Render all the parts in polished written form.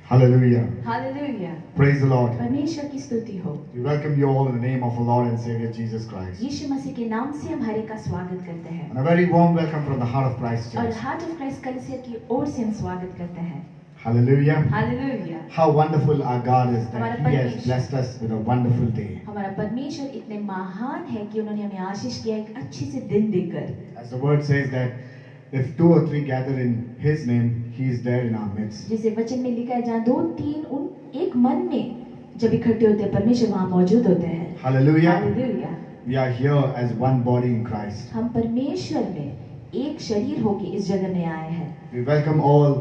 Hallelujah. Hallelujah. Praise the Lord. परमेश्वर की स्तुति हो। We welcome you all in the name of our Lord and Savior Jesus Christ. यीशु मसीह के नाम से हम हर एक का स्वागत करते हैं। And a very warm welcome from the Heart of Christ और Church. हार्ट ऑफ क्राइस्ट कलीसिया की ओर से हम स्वागत करते हैं। Hallelujah. Hallelujah. How wonderful our God is that हमारा He has परमेश्वर- blessed us with a wonderful day. हमारा परमेश्वर इतने महान है कि उन्होंने हमें आशीष किया एक अच्छे से दिन देकर। As the word says that if two or three gather in His name, He is there in our midst. जैसे वचन में लिखा है जहाँ दो तीन उन एक मन में जब इकट्ठे होते हैं परमेश्वर वहाँ मौजूद होते हैं। Hallelujah. Hallelujah. We are here as one body in Christ. हम परमेश्वर में एक शरीर होके इस जगह में आए हैं। We welcome all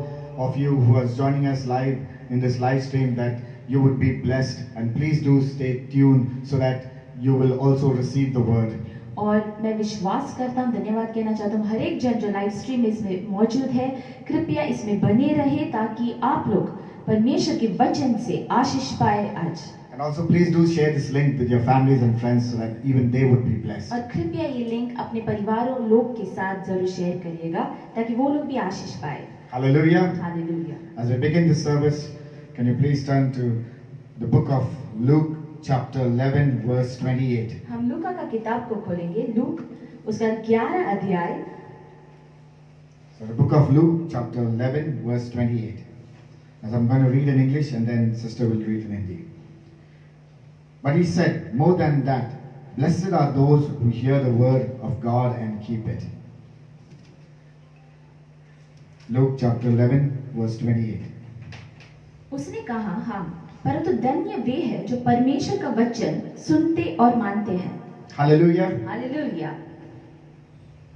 of you who are joining us live in this live stream that you would be blessed, and please do stay tuned so that you will also receive the word. और मैं विश्वास करता हूँ, धन्यवाद कहना चाहता हूँ हर एक जन जो लाइव स्ट्रीम में इसमें मौजूद है, कृपया इसमें बने रहे ताकि आप लोग परमेश्वर के वचन से आशीष पाए आज। And also please do share this link with your families and friends so that even they would be blessed. और कृपया ये लिंक अपने परिवारों लोग के साथ जरूर शेयर करिएगा ताकि वो लोग भी आशीष पाए। Hallelujah. Hallelujah. As we begin this service, can you please turn to the book of Luke chapter 11 verse 28. हम लूका का किताब को खोलेंगे, लूक उसका 11 अध्याय। So the book of Luke chapter 11 verse 28. As I'm going to read in English and then sister will read in Hindi. But he said, more than that, blessed are those who hear the word of God and keep it. Luke chapter 11 verse 28. उसने कहा हाँ, परंतु धन्य वे हैं जो परमेश्वर का वचन सुनते और मानते हैं। Hallelujah. Hallelujah.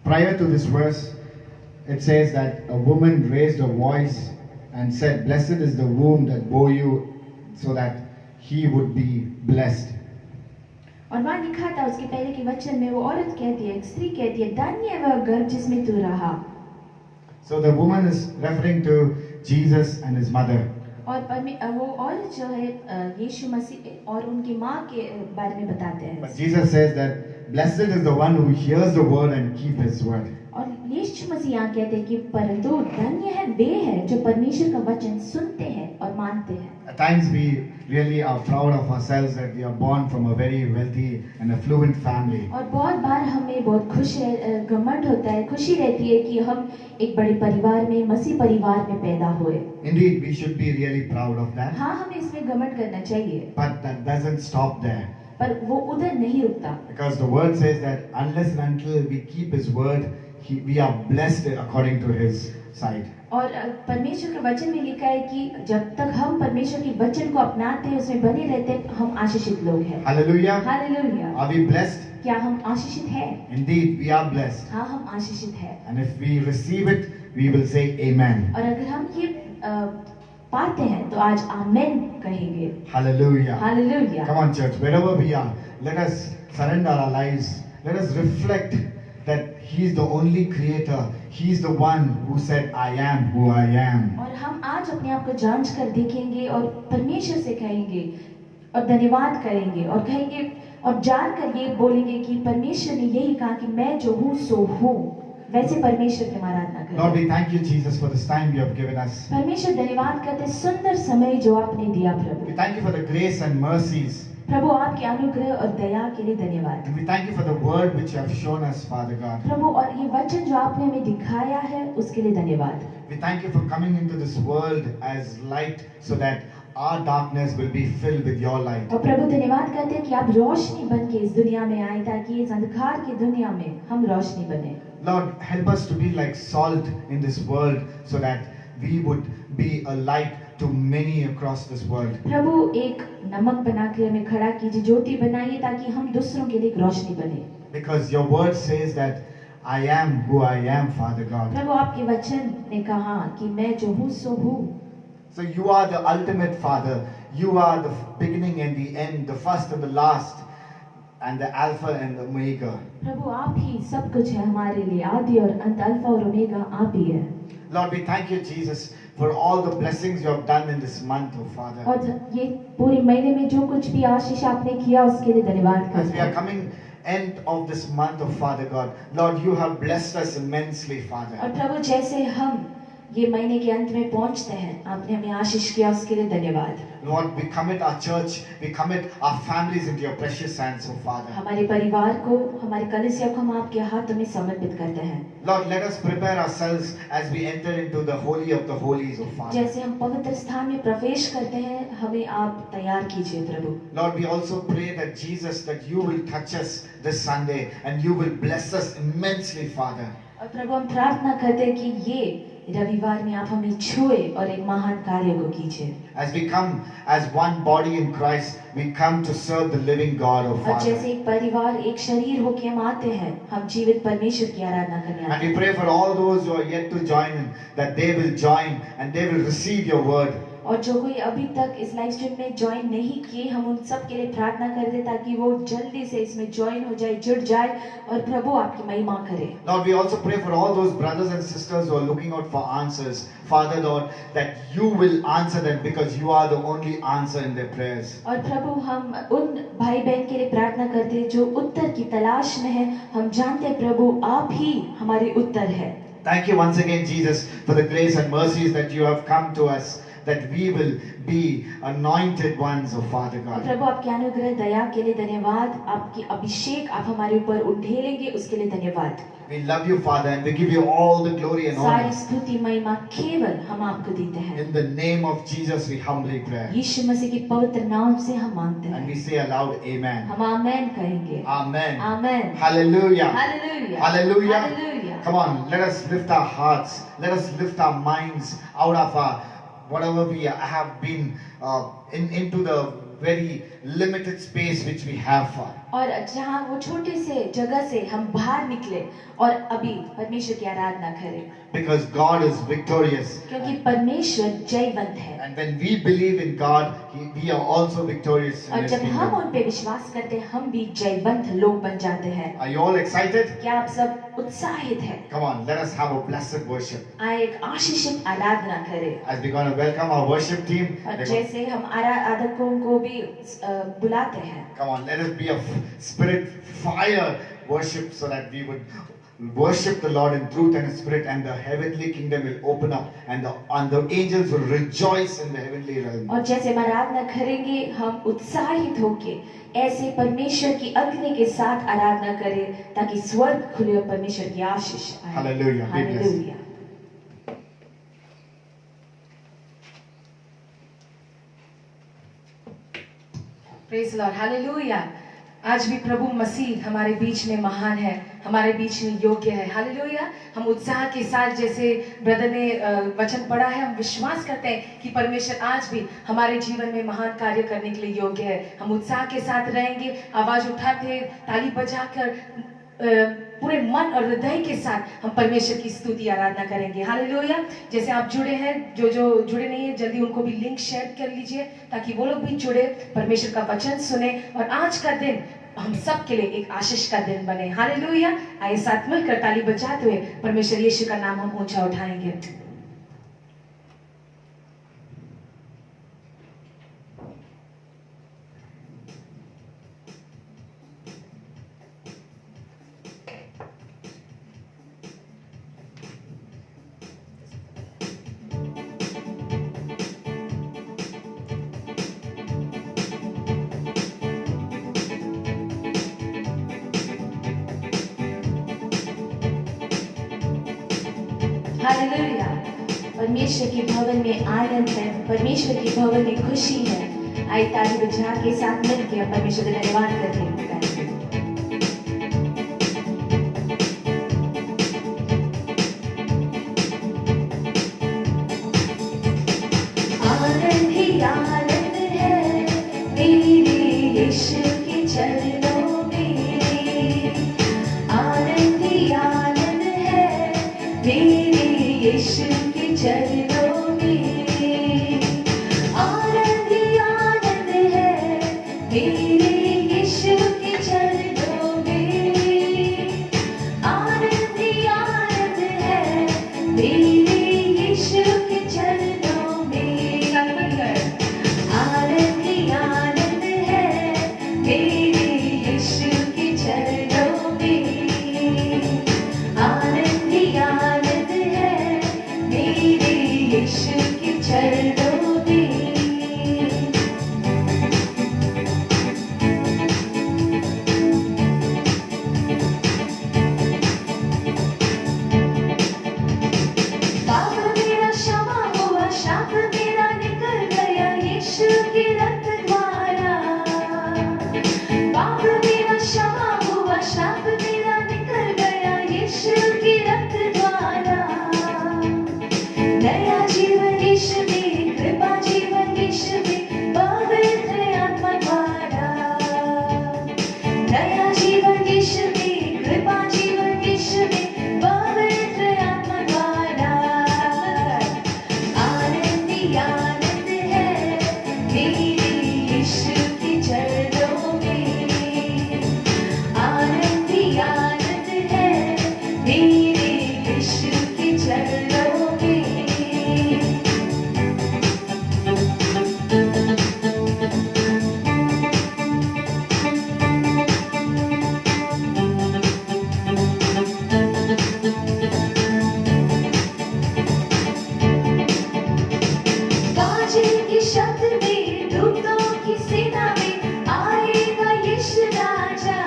Prior to this verse, it says that a woman raised a voice and said, blessed is the womb that bore you, so that he would be blessed. और वहाँ लिखा था उसके पहले के वचन में वो औरत कहती है, एक स्त्री कहती है, धन्य है वह गर्भ जिसमें तू रहा। So the woman is referring to Jesus and his mother. और वो औरत जो है यीशु मसीह और उनकी माँ के बारे में बताते हैं। But Jesus says that blessed is the one who hears the word and keep his word. और यीशु मसीह यहाँ कहते हैं कि परंतु धन्य है वे हैं जो परमेश्वर का वचन सुनते हैं और मानते हैं। At times we really are proud of ourselves that we are born from a very wealthy and affluent family. और बहुत बार हमें बहुत घमंड होता है, खुशी रहती है कि हम एक बड़े परिवार में, मसीह परिवार में पैदा हुए। Indeed, we should be really proud of that. हाँ, हमें इसमें घमंड करना चाहिए। But that doesn't stop there. पर वो उधर नहीं रुकता। Because the word says that unless and until we keep his word, we are blessed according to his side. और परमेश्वर के वचन में लिखा है कि जब तक हम परमेश्वर के वचन को अपनाते हैं, उसमें बने रहते हैं, हम आशीषित लोग हैं। Hallelujah. Hallelujah. Are we blessed? क्या हम आशीषित हैं? Indeed, we are blessed. हाँ, हम आशीषित हैं। And if we receive it, we will say amen. और अगर हम ये पाते हैं तो आज आमेन कहेंगे। Hallelujah. Hallelujah. Come on, church, wherever we are, let us surrender our lives. Let us reflect that He is the only creator. He is the one who said, I am who I am. और हम आज अपने आप को जांच कर देखेंगे और परमेश्वर से कहेंगे और धन्यवाद करेंगे और कहेंगे और जान कर ये बोलेंगे कि परमेश्वर ने यही कहा कि मैं जो हूँ सो हूँ। वैसे परमेश्वर की आराधना करें। Lord, we thank you, Jesus, for this time you have given us. परमेश्वर धन्यवाद करते सुंदर समय जो आपने दिया प्रभु। We thank you for the grace and mercies. प्रभु आपके अनुग्रह और दया के लिए धन्यवाद। And we thank you for the word which you have shown us, Father God. प्रभु और ये वचन जो आपने हमें दिखाया है उसके लिए धन्यवाद। We thank you for coming into this world as light so that our darkness will be filled with your light. और प्रभु धन्यवाद करते हैं कि आप रोशनी बन के इस दुनिया में आए ताकि इस अंधकार की दुनिया में हम रोशनी बने। Lord, help us to be like salt in this world so that we would be a light to many across this world. प्रभु एक नमक बना के हमें खड़ा कीजिए, ज्योति बनाइए ताकि हम दूसरों के लिए एक रोशनी बने। Because your word says that I am who I am, Father God. प्रभु आपके वचन ने कहा कि मैं जो हूँ सो हूँ। So you are the ultimate Father. You are the beginning and the end, the first and the last, and the Alpha and the Omega. प्रभु आप ही सब कुछ है हमारे लिए, आदि और अंत, अल्फा और ओमेगा आप ही है। Lord, we thank you, Jesus, for all the blessings you have done in this month, oh Father. और ये पूरे महीने में जो कुछ भी आशीष आपने किया उसके लिए धन्यवाद As करते we are हैं। coming end of this month, oh Father God, Lord, you have blessed us immensely, Father. और प्रभु जैसे हम ये महीने के अंत में पहुंचते हैं, आपने हमें आशीष किया, उसके लिए धन्यवाद। Lord, we commit our church, we commit our families into your precious hands, oh Father. हमारे परिवार को, हमारे कलीसिया को हम आपके हाथों में समर्पित करते हैं। Lord, let us prepare ourselves as we enter into the holy of the holies, oh Father. जैसे हम पवित्र स्थान में प्रवेश करते हैं, हमें आप तैयार कीजिए प्रभु। Lord, we also pray that Jesus, that you will touch us this Sunday and you will bless us immensely, Father. और प्रभु हम प्रार्थना करते हैं कि ये रविवार में आप हमें छुए और एक महान कार्य को कीजिए। As we come as one body in Christ, we come to serve the living God, oh और जैसे Father. एक परिवार, एक शरीर होके हम आते हैं, हम जीवित परमेश्वर की आराधना करने आते And we pray for all those who are yet to join in, that they will join and they will receive your word. और जो कोई अभी तक इस लाइव स्ट्रीम में ज्वाइन नहीं किए, हम उन सब के लिए प्रार्थना कर दे ताकि वो जल्दी से इसमें ज्वाइन हो जाए, जुड़ जाए और प्रभु आपकी महिमा करे। Lord, we also pray for all those brothers and sisters who are looking out for answers. Father, Lord, that you will answer them because you are the only answer in their prayers. और प्रभु हम उन भाई बहन के लिए प्रार्थना करते हैं जो उत्तर की तलाश में है। हम जानते हैं प्रभु आप ही हमारे उत्तर है। Thank you once again, Jesus, for the grace and mercies that you have come to us, that we will be anointed ones, oh Father और God. प्रभु आपके अनुग्रह दया के लिए धन्यवाद, आपकी अभिषेक आप हमारे ऊपर उंडेलेंगे उसके लिए धन्यवाद। We love you, Father, and we give you all the glory and सारी honor. स्तुति महिमा केवल हम आपको देते हैं। In the name of Jesus, we humbly pray. यीशु मसीह के पवित्र नाम से हम मांगते And we हैं। say aloud, Amen. हम आमेन कहेंगे। Amen. Amen. Hallelujah. Hallelujah. Hallelujah. Hallelujah. Come on, let us lift our hearts. Let us lift our minds out of our whatever we have been into the very limited space which we have, Father. और जहाँ वो छोटे से जगह से हम बाहर निकले और अभी परमेश्वर की आराधना करें, Because God is victorious. क्योंकि परमेश्वर जयवंत है। And when we believe in God, we are also victorious in और His जब हम kingdom. उन पे विश्वास करते हैं, हम भी जयवंत लोग बन जाते हैं। Are you all excited? क्या आप सब उत्साहित हैं? Come on, let us have a blessed worship. आए एक आशीषित आराधना करें। As we're going to welcome our worship team. और जैसे हम आराधकों को भी बुलाते हैं, Come on, let us be a spirit fire worship so that we would worship the Lord in truth and in spirit, and the heavenly kingdom will open up and the angels will rejoice in the heavenly realm. और जैसे हम आराधना करेंगे, हम उत्साहित होके ऐसे परमेश्वर की अग्नि के साथ आराधना करें ताकि स्वर्ग खुले और परमेश्वर की आशीष आए। Hallelujah. Be blessed. Hallelujah. Praise Lord, hallelujah. आज भी प्रभु मसीह हमारे बीच में महान है, हमारे बीच में योग्य है। हालेलुया। हम उत्साह के साथ, जैसे ब्रदर ने वचन पढ़ा है, हम विश्वास करते हैं कि परमेश्वर आज भी हमारे जीवन में महान कार्य करने के लिए योग्य है। हम उत्साह के साथ रहेंगे, आवाज उठाते, ताली बजाकर पूरे मन और हृदय के साथ हम परमेश्वर की स्तुति आराधना करेंगे। हालेलुया। जैसे आप जुड़े हैं, जो जुड़े नहीं है, जल्दी उनको भी लिंक शेयर कर लीजिए ताकि वो लोग भी जुड़े, परमेश्वर का वचन सुने और आज का दिन हम सब के लिए एक आशीष का दिन बने। हालेलुया। आइए साथ मिलकर ताली बजाते हुए परमेश्वर यीशु का नाम हम ऊंचा उठाएंगे। हालेलुया। परमेश्वर के भवन में आनंद है, परमेश्वर के भवन में खुशी है। आइए ताली बजा के साथ मिलकर परमेश्वर का धन्यवाद करते हैं। आनंद ही आनंद है मेरे यीशु के चरणों में, आनंद ही आनंद है मेरे यीशु के चरणों में, आनंद ही आनंद है मेरे यीशु के चरणों में, आनंद ही आनंद है मेरे यीशु के चरणों में, आनंद ही आनंद है मेरे यीशु के चरणों में, आनंद ही आनंद है मेरे यीशु के चरणों में। पाप मेरा क्षमा हुआ, शाप मेरा निकल गया यीशु के रक्त द्वारा। पाप मेरा क्षमा हुआ, शाप मेरा निकल गया यीशु के रक्त द्वारा। नया जीवन यीशु में, कृपा जीवन यीशु में, पवित्र आत्मा द्वारा। नया जीवन यीशु में, कृपा जीवन यीशु में, पवित्र आत्मा द्वारा। आनंद ही आनंद है मेरे यीशु के चरणों में। आनंद ही आनंद है मेरे यीशु के चरणों में। बाजे की शब्द में, दूतों की सेना में आएगा यीशु राजा।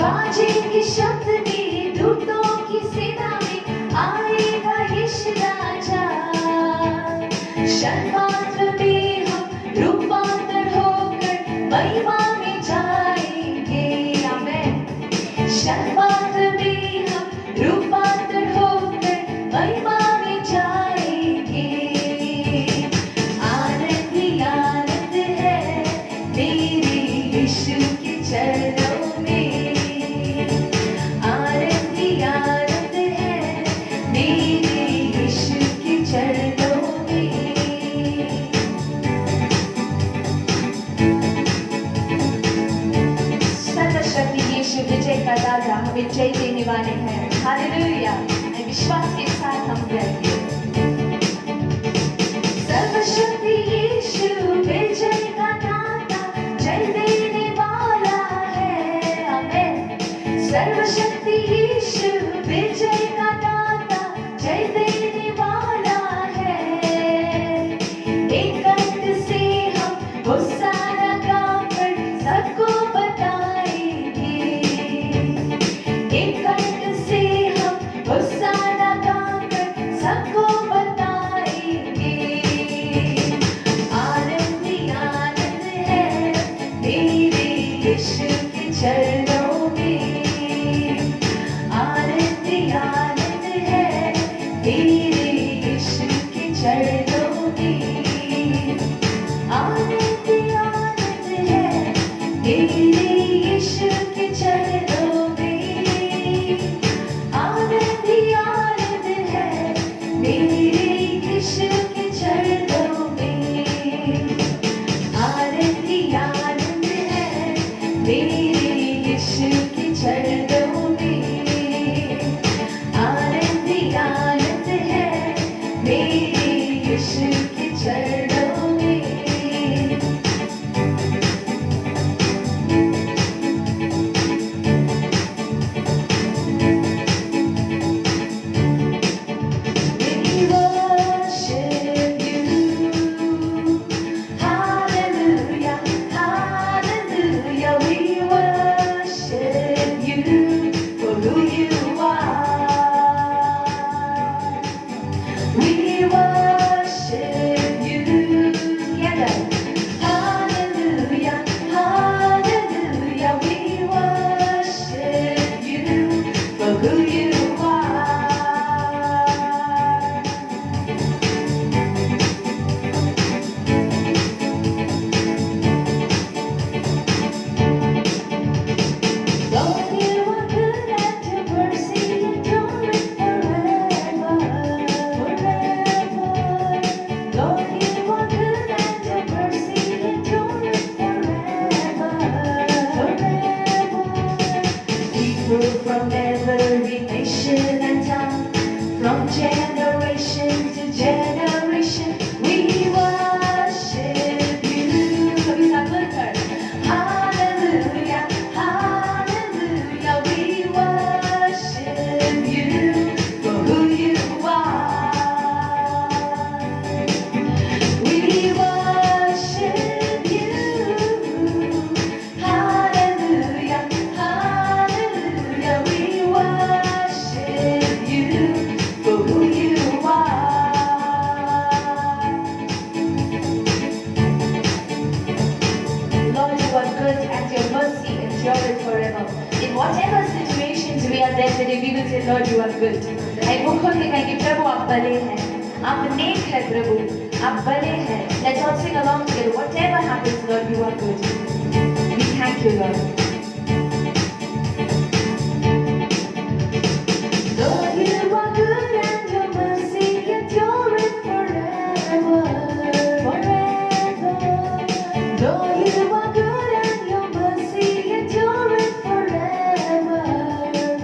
बाजे की शब्द में, दूतों की सेना में आएगा यीशु राजा। शर्मात्र में हम रूपांतर होकर महिमा में जाएंगे। आमेन। शर्मात्र में हम रूपांतर होकर महिमा में जाएंगे। आनंद ही आनंद है मेरे यीशु के चरणों में। आनंद ही आनंद है मेरे यीशु के चरणों में। सर्वशक्ति यीशु विजय का दाता हमें जय देने वाले हैं। हालेलुया। विश्वास के साथ हम गाएंगे। सर्वशक्ति यीशु विजय का दाता जय देने वाला है। आमेन। सर्वशक्ति यीशु विजय का दाता जय देने वाला है। एक कंठ से हम होशाना गाकर सबको बताएंगे। एक कंठ से हम होशाना गाकर सबको बताएंगे। आनंद ही आनंद है मेरे यीशु के चरणों में। आनंद ही आनंद है मेरे यीशु के चरणों में। आनंद ही आनंद है मेरे यीशु के चरणों में। आनंद ही आनंद है मेरे यीशु के चरणों में। आनंद ही आनंद है मेरे यीशु के चरणों में। आनंद ही आनंद है मेरे यीशु के चरणों में। We worship you. Hallelujah, hallelujah. We worship you for who you are. We worship you. Together. Hallelujah, hallelujah. We worship you for who you are. Lord, you are good and your mercy endureth forever, forever. Lord, you are good and your mercy endureth forever. In whatever situations we are there today, we will say, Lord, you are good. I वो खोल के कहेंगे, प्रभु आप बड़े हैं, आप नेक हैं प्रभु, आप बड़े हैं. Let's all sing along together. Whatever happens, Lord, you are good. We thank you, Lord. Lord, you are good and your mercy endureth forever, forever. Lord, you are good and your mercy endureth forever,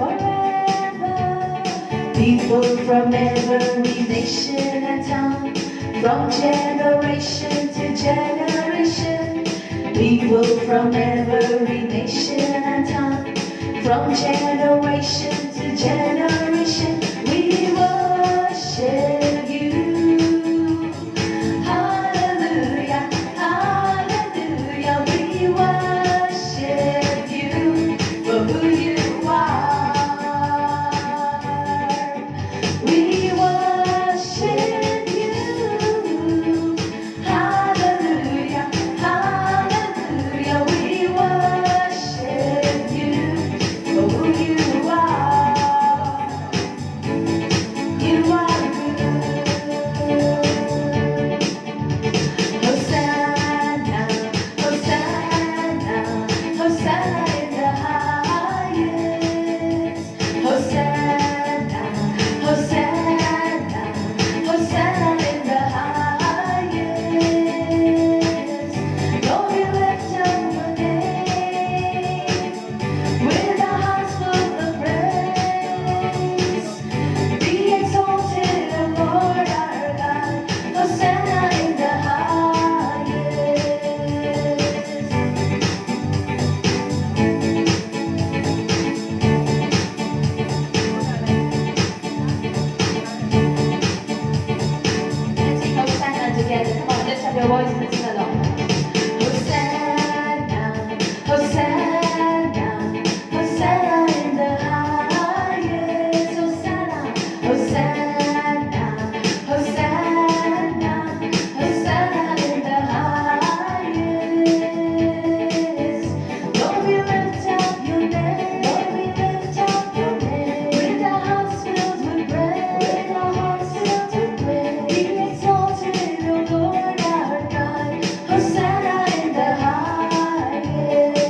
forever. People from every nation and tongue, from generation to generation. People from every nation and tongue, from generation to generation, we worship you. Hallelujah, hallelujah, we worship you for who you are. We worship you. Hallelujah, hallelujah, we worship you for who you are. You are good. Hosanna, Hosanna, Hosanna in the highest. Hosanna, Hosanna, Hosanna in the highest. Lord, we lift up your name with our hearts full of praise. Be exalted, O Lord our God. Hosanna in the Let's sing Hosanna together. Come on, let's have your voice and sing along. Hosanna, Hosanna, Hosanna in the highest. Hosanna, Hosanna, Hosanna, Hosanna in the highest. Lord, we lift up your name. Lord, we lift up your name. With our hearts filled with praise. With our hearts filled with praise. Be exalted, O Lord our God. Hosanna in the highest.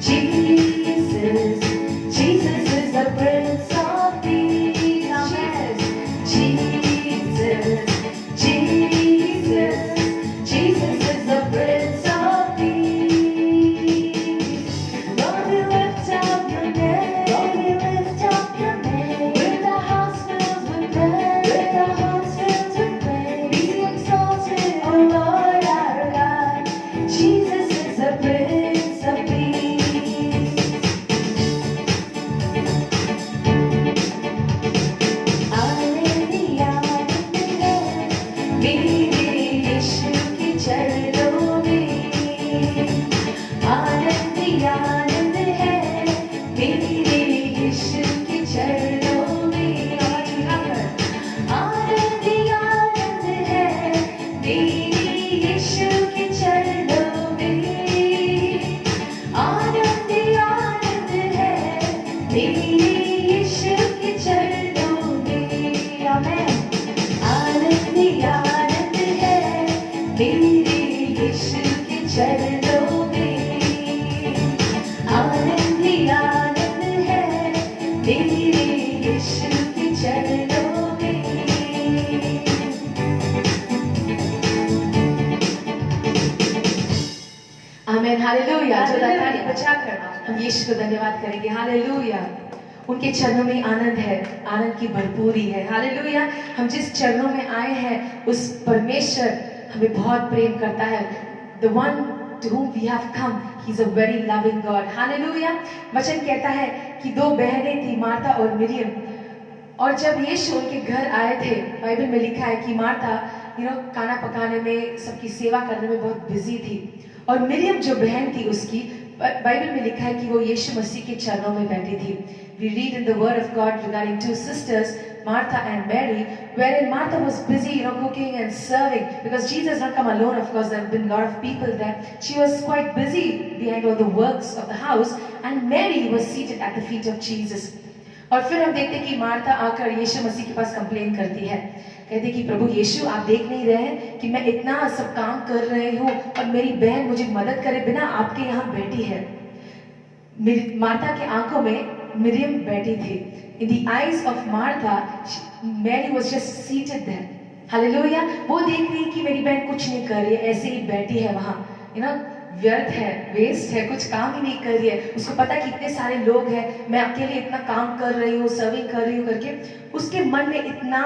Jesus, Jesus is the Prince of Peace. Amen. Jesus, Jesus, Jesus is the Prince of Peace. Lord, we lift up your name. Lord, we lift up your name. With our hearts filled with praise. With our hearts filled with praise. Be exalted, O Lord our God. Jesus is the Prince of Peace. आनंद ही आनंद है मेरे यीशु के चरणों में। आनंद ही आनंद है मेरे यीशु के चरणों में। आनंद ही आनंद है मेरे यीशु के चरणों में। आमेन। आनंद ही आनंद है मेरे यीशु के चरणों में। आनंद ही आनंद है मेरे यीशु के चरणों में। आमेन, हालेलुया। जो ताली बजाकर हम यीशु को धन्यवाद करेंगे। हालेलुया। उनके चरणों में आनंद है, आनंद की भरपूरी है। हालेलुया। हम जिस चरणों में आए हैं उस परमेश्वर हमें बहुत प्रेम करता है। The one to whom we have come, he's a very loving God. Hallelujah. वचन कहता है कि दो बहनें थी, मार्था और मिरियम। और जब यीशु उनके घर आए थे, बाइबल में लिखा है कि मार्था खाना पकाने में, सबकी सेवा करने में बहुत बिजी थी। और मिरियम जो बहन थी उसकी, बाइबल में लिखा है कि वो यीशु मसीह के चरणों में बैठी थी। We read in the word of God regarding two sisters, Martha and Mary, wherein Martha was busy, cooking and serving, because Jesus has not come alone. Of course, there have been a lot of people there. She was quite busy behind all the works of the house, and Mary was seated at the feet of Jesus. और फिर हम देखते हैं कि Martha आकर यीशु मसीह के पास complain करती है, कहती कि प्रभु यीशु, आप देख नहीं रहे हैं कि मैं इतना सब काम कर रही हूँ और मेरी बहन मुझे मदद करे बिना आपके यहाँ बैठी है। मार्था के आंखों में मिरियम बैठी थी। In the eyes of Martha, Mary was just seated there. Hallelujah! वो देख रही कि मेरी बहन कुछ नहीं कर रही है, ऐसे ही बैठी है वहाँ, व्यर्थ है, वेस्ट है, कुछ काम ही नहीं कर रही है। उसको पता है कि इतने सारे लोग हैं, मैं अकेले इतना काम कर रही हूँ, सर्विंग कर रही हूँ करके उसके मन में इतना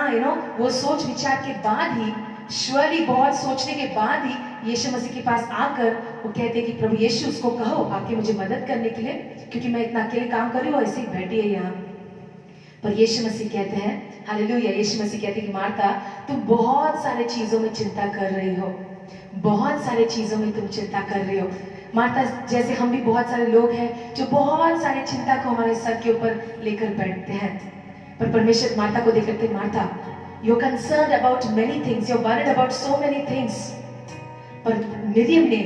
वो सोच विचार के बाद ही, श्योरली बहुत सोचने के बाद ही यीशु मसीह के पास आकर वो कहते हैं कि प्रभु यीशु, उसको कहो आके मुझे मदद करने के लिए, क्योंकि मैं इतना अकेले काम कर रही हूँ, ऐसे ही बैठी है यहाँ। पर यीशु मसीह कहते हैं, हालेलुया, यीशु मसीह कहते हैं कि मार्था, तुम बहुत सारे चीजों में चिंता कर रही हो, बहुत सारे चीजों में तुम चिंता कर रहे हो। मार्था जैसे हम भी बहुत सारे लोग हैं जो बहुत सारे चिंता को हमारे सर के ऊपर लेकर बैठते हैं। पर परमेश्वर मार्था को देखते हैं, Martha, you are concerned about many things, you are worried about so many things. पर मिरियम ने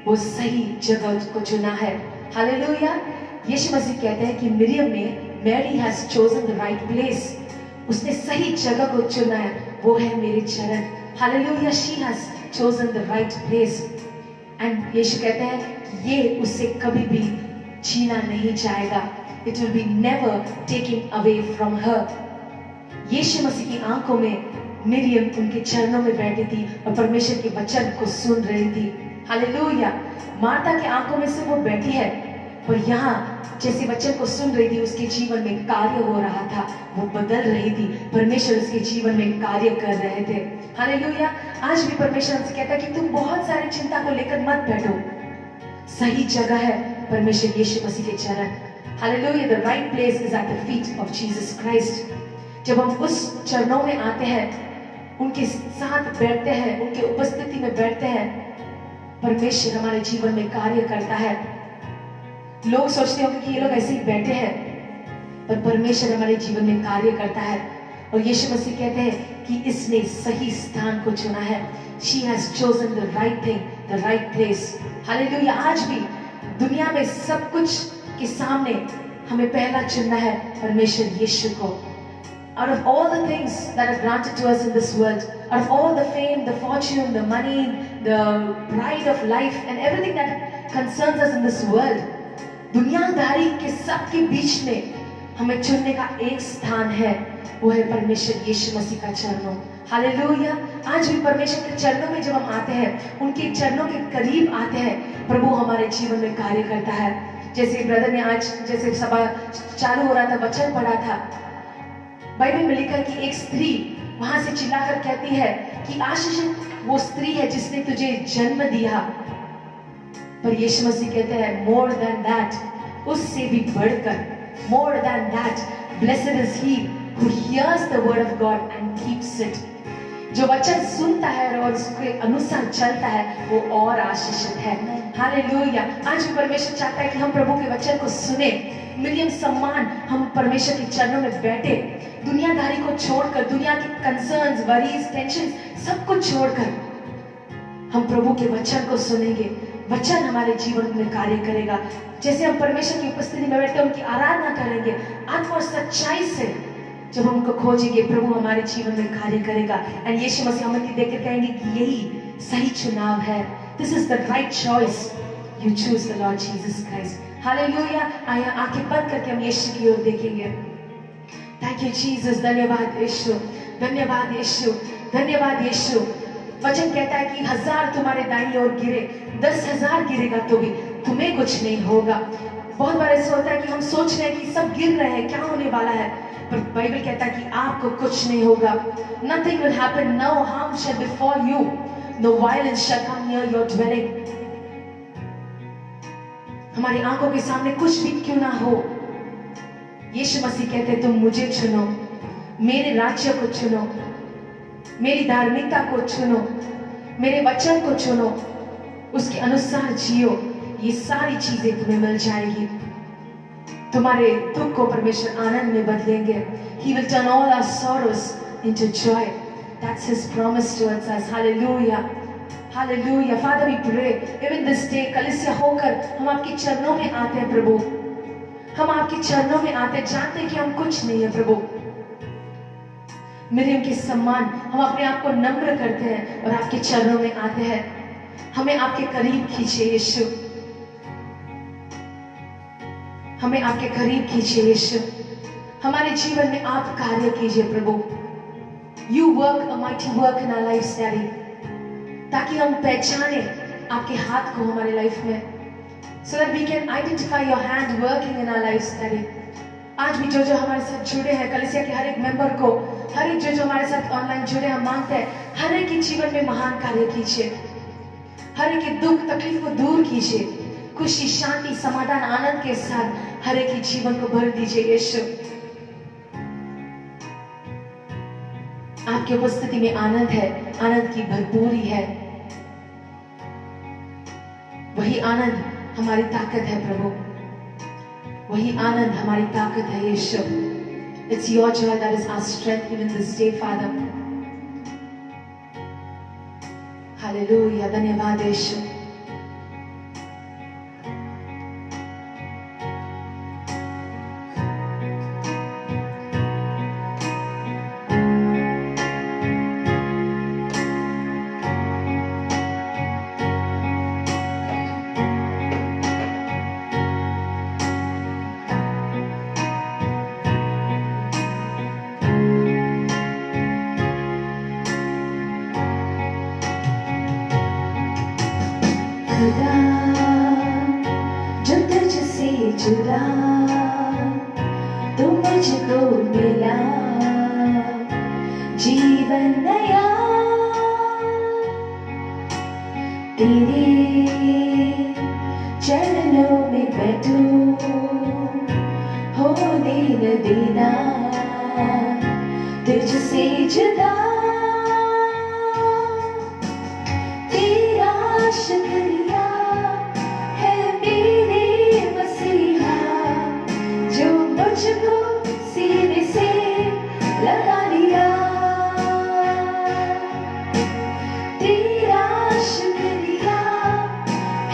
वो सही जगह को चुना है। हालेलुया। यीशु मसीह कहते हैं कि मिरियम ने, Mary has chosen the right place, उसने सही जगह को चुना है, वो है मेरे चरण। Hallelujah, she has chosen the right place, and यीशु कहते हैं ये उससे कभी भी छीना नहीं जाएगा, it will be never taken away from her। यीशु मसीह की आंखों में मिरियम उनके चरणों में बैठी थी और परमेश्वर के वचन को सुन रही थी। हालेलुया। मार्था के आंखों में से वो बैठी है, पर यहाँ जैसे वचन को सुन रही थी, उसके जीवन में कार्य हो रहा था, वो बदल रही थी, परमेश्वर उसके जीवन में कार्य कर रहे थे। हालेलुया। आज भी परमेश्वर हमसे कहता है कि तुम बहुत सारी चिंता को लेकर मत बैठो, सही जगह है परमेश्वर यीशु मसीह के चरण। Hallelujah, the right place is at the feet of Jesus Christ. जब हम उस चरणों में आते हैं, उनके साथ बैठते हैं, उनके उपस्थिति में बैठते हैं, परमेश्वर हमारे जीवन में कार्य करता है। लोग सोचते होंगे कि ये लोग ऐसे ही बैठे हैं, पर परमेश्वर हमारे जीवन में कार्य करता है। और यीशु मसीह कहते हैं कि इसने सही स्थान को चुना है। She has chosen the right thing, the right place. Hallelujah. आज भी दुनिया में सब कुछ के सामने हमें पहला चुनना है परमेश्वर यीशु को। Out of all the things that are granted to us in this world, out of all the fame, the fortune, the money, the pride of life and everything that concerns us in this world, दुनियादारी के सब के बीच में हमें चुनने का एक स्थान है, वो है परमेश्वर यीशु मसीह का चरणों। हालेलुया। आज भी परमेश्वर के चरणों में जब हम आते हैं, उनके चरणों के करीब आते हैं, प्रभु हमारे जीवन में कार्य करता है। जैसे ब्रदर ने आज जैसे सभा चालू हो रहा था, वचन पढ़ा था, बाइबल में लिखा है कि एक स्त्री वहां से चिल्लाकर कहती है कि आशीषित वो स्त्री है जिसने तुझे जन्म दिया। पर यीशु मसीह कहते हैं मोर देन दैट, उससे भी बढ़कर, more than that, blessed is he who hears the word of God and keeps it. जो वचन सुनता है और उसके अनुसार चलता है, वो और आशीषित है। हालेलुया। आज भी परमेश्वर चाहता है कि हम प्रभु के वचन को सुने, मिलियन सम्मान हम परमेश्वर के चरणों में बैठे, दुनियादारी को छोड़कर, दुनिया के कंसर्न्स, वरीज, टेंशन सब कुछ छोड़कर हम प्रभु के वचन को सुनेंगे। वचन हमारे जीवन में कार्य करेगा। जैसे हम परमेश्वर की उपस्थिति में बैठे उनकी आराधना करेंगे आत्मा और सच्चाई से, जब हम उनको खोजेंगे, प्रभु हमारे जीवन में कार्य करेगा। एंड यीशु मसीह हमें देखकर कहेंगे कि यही सही चुनाव है। This is the right choice, you choose the Lord Jesus Christ. Hallelujah. आया आंखें बंद करके हम यीशु की ओर देखेंगे। Thank you Jesus. धन्यवाद यीशु, धन्यवाद यीशु, धन्यवाद यीशु। वचन कहता है कि 1000 तुम्हारे दाईं ओर गिरे, 10,000 गिरेगा तो भी तुम्हें कुछ नहीं होगा। बहुत बार ऐसा होता है कि हम सोच रहे हैं कि सब गिर रहे हैं, क्या होने वाला है, पर बाइबल कहता है कि आपको कुछ नहीं होगा। Nothing will happen, no harm shall befall you, no violence shall come near your dwelling। हमारी आंखों के सामने कुछ भी क्यों ना हो, यीशु मसीह कहते तुम मुझे चुनो, मेरे राज्य को चुनो, मेरी धार्मिकता को चुनो, मेरे वचन को चुनो, उसके अनुसार जियो, ये सारी चीजें तुम्हें मिल जाएगी। तुम्हारे दुख को परमेश्वर आनंद में बदलेंगे। He will turn all our sorrows into joy. That's His promise towards us. Hallelujah. Hallelujah. Father, we pray even this day, कलीसिया होकर हम आपके चरणों में आते हैं प्रभु। हम आपके चरणों में आते हैं, जानते हैं कि हम कुछ नहीं है प्रभु। मेरे उनके सम्मान हम अपने आप को नम्र करते हैं और आपके चरणों में आते हैं। हमें आपके करीब खींचे यीशु, हमें आपके करीब खींचे यीशु। हमारे जीवन में आप कार्य कीजिए प्रभु। You work a mighty work in our lives, Daddy, ताकि हम पहचाने आपके हाथ को हमारे लाइफ में, so that we can identify your hand working in our lives, Daddy. आज भी जो जो हमारे साथ जुड़े हैं, कलीसिया के हर एक मेंबर को, हर एक जो हमारे साथ ऑनलाइन जुड़े, हम मांगते हैं हर एक के जीवन में महान कार्य कीजिए, हर एक के दुख तकलीफ को दूर कीजिए, खुशी शांति समाधान आनंद के साथ हर एक के जीवन को भर दीजिए यीशु। आपकी उपस्थिति में आनंद है, आनंद की भरपूरी है। वही आनंद हमारी ताकत है प्रभु, वही आनंद हमारी ताकत है यीशु। It's your joy that is our strength even this day, Father. Hallelujah. धन्यवाद यीशु। खुदा जो तुझसे जुदा तो मुझको मिला जीवन नया, तेरे चरणों में बैठूं, होने न देना तुझसे जुदा। तेरा शुक्रिया है मेरे मसीहा, जो मुझको सीने से लगा लिया। तेरा शुक्रिया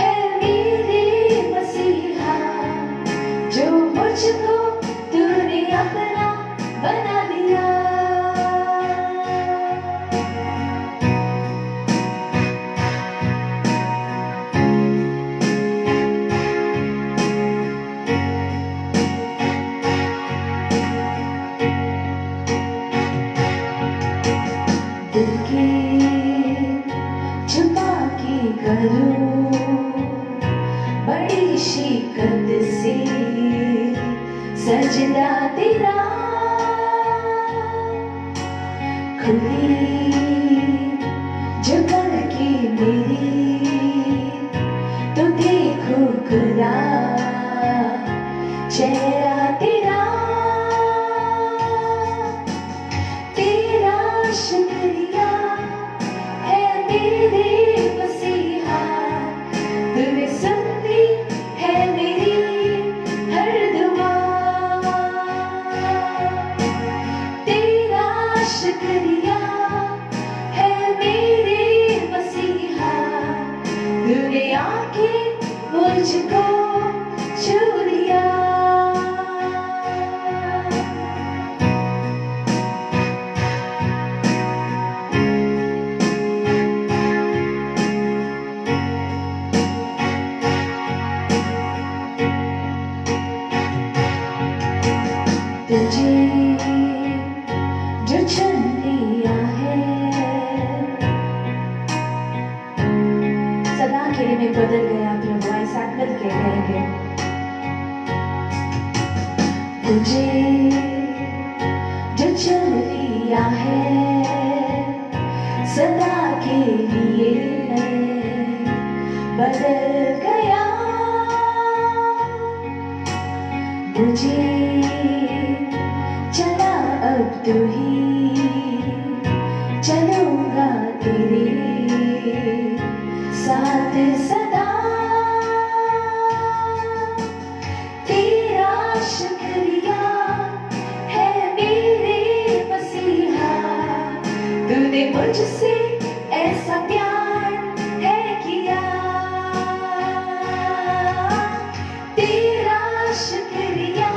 है मेरे मसीहा, जो मुझको तूने अपना बना लिया। दिल के छुपा के करूं बड़ी शिकत से सजदा तेरा, खुली जगह की मेरी तो देखो खुदा चेहरा तेरा। तेरा शुक्रिया है मेरे मसीहा, तूने सुन ली है मेरी हर दुआ। तेरा शुक्रिया है मेरे मसीहा, तूने आके मुझको छू लिया। तुझे जो चुन लिया है सदा के लिए मैं बदल गया प्रभु, ऐसा मिल के रहेंगे। तुझे जो चुन लिया है सदा के लिए मैं बदल गया। मुझे चला अब तू ही खातिर सदा तेरा शुक्रिया है मेरे मसीहा। तूने मुझसे ऐसा प्यार है किया, तेरा शुक्रिया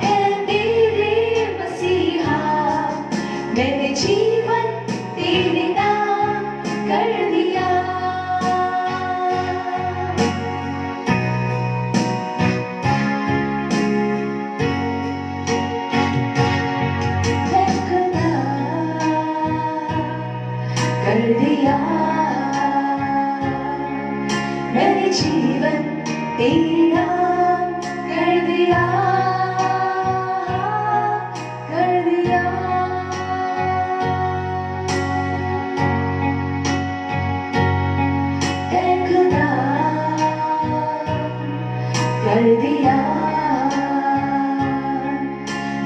है मेरे मसीहा। मैंने जीवन तेरे नाम कर दिया। मैं खुदा कर दिया, मैंने जीवन तेरे नाम कर दिया, कर दिया। ऐ खुदा कर दिया,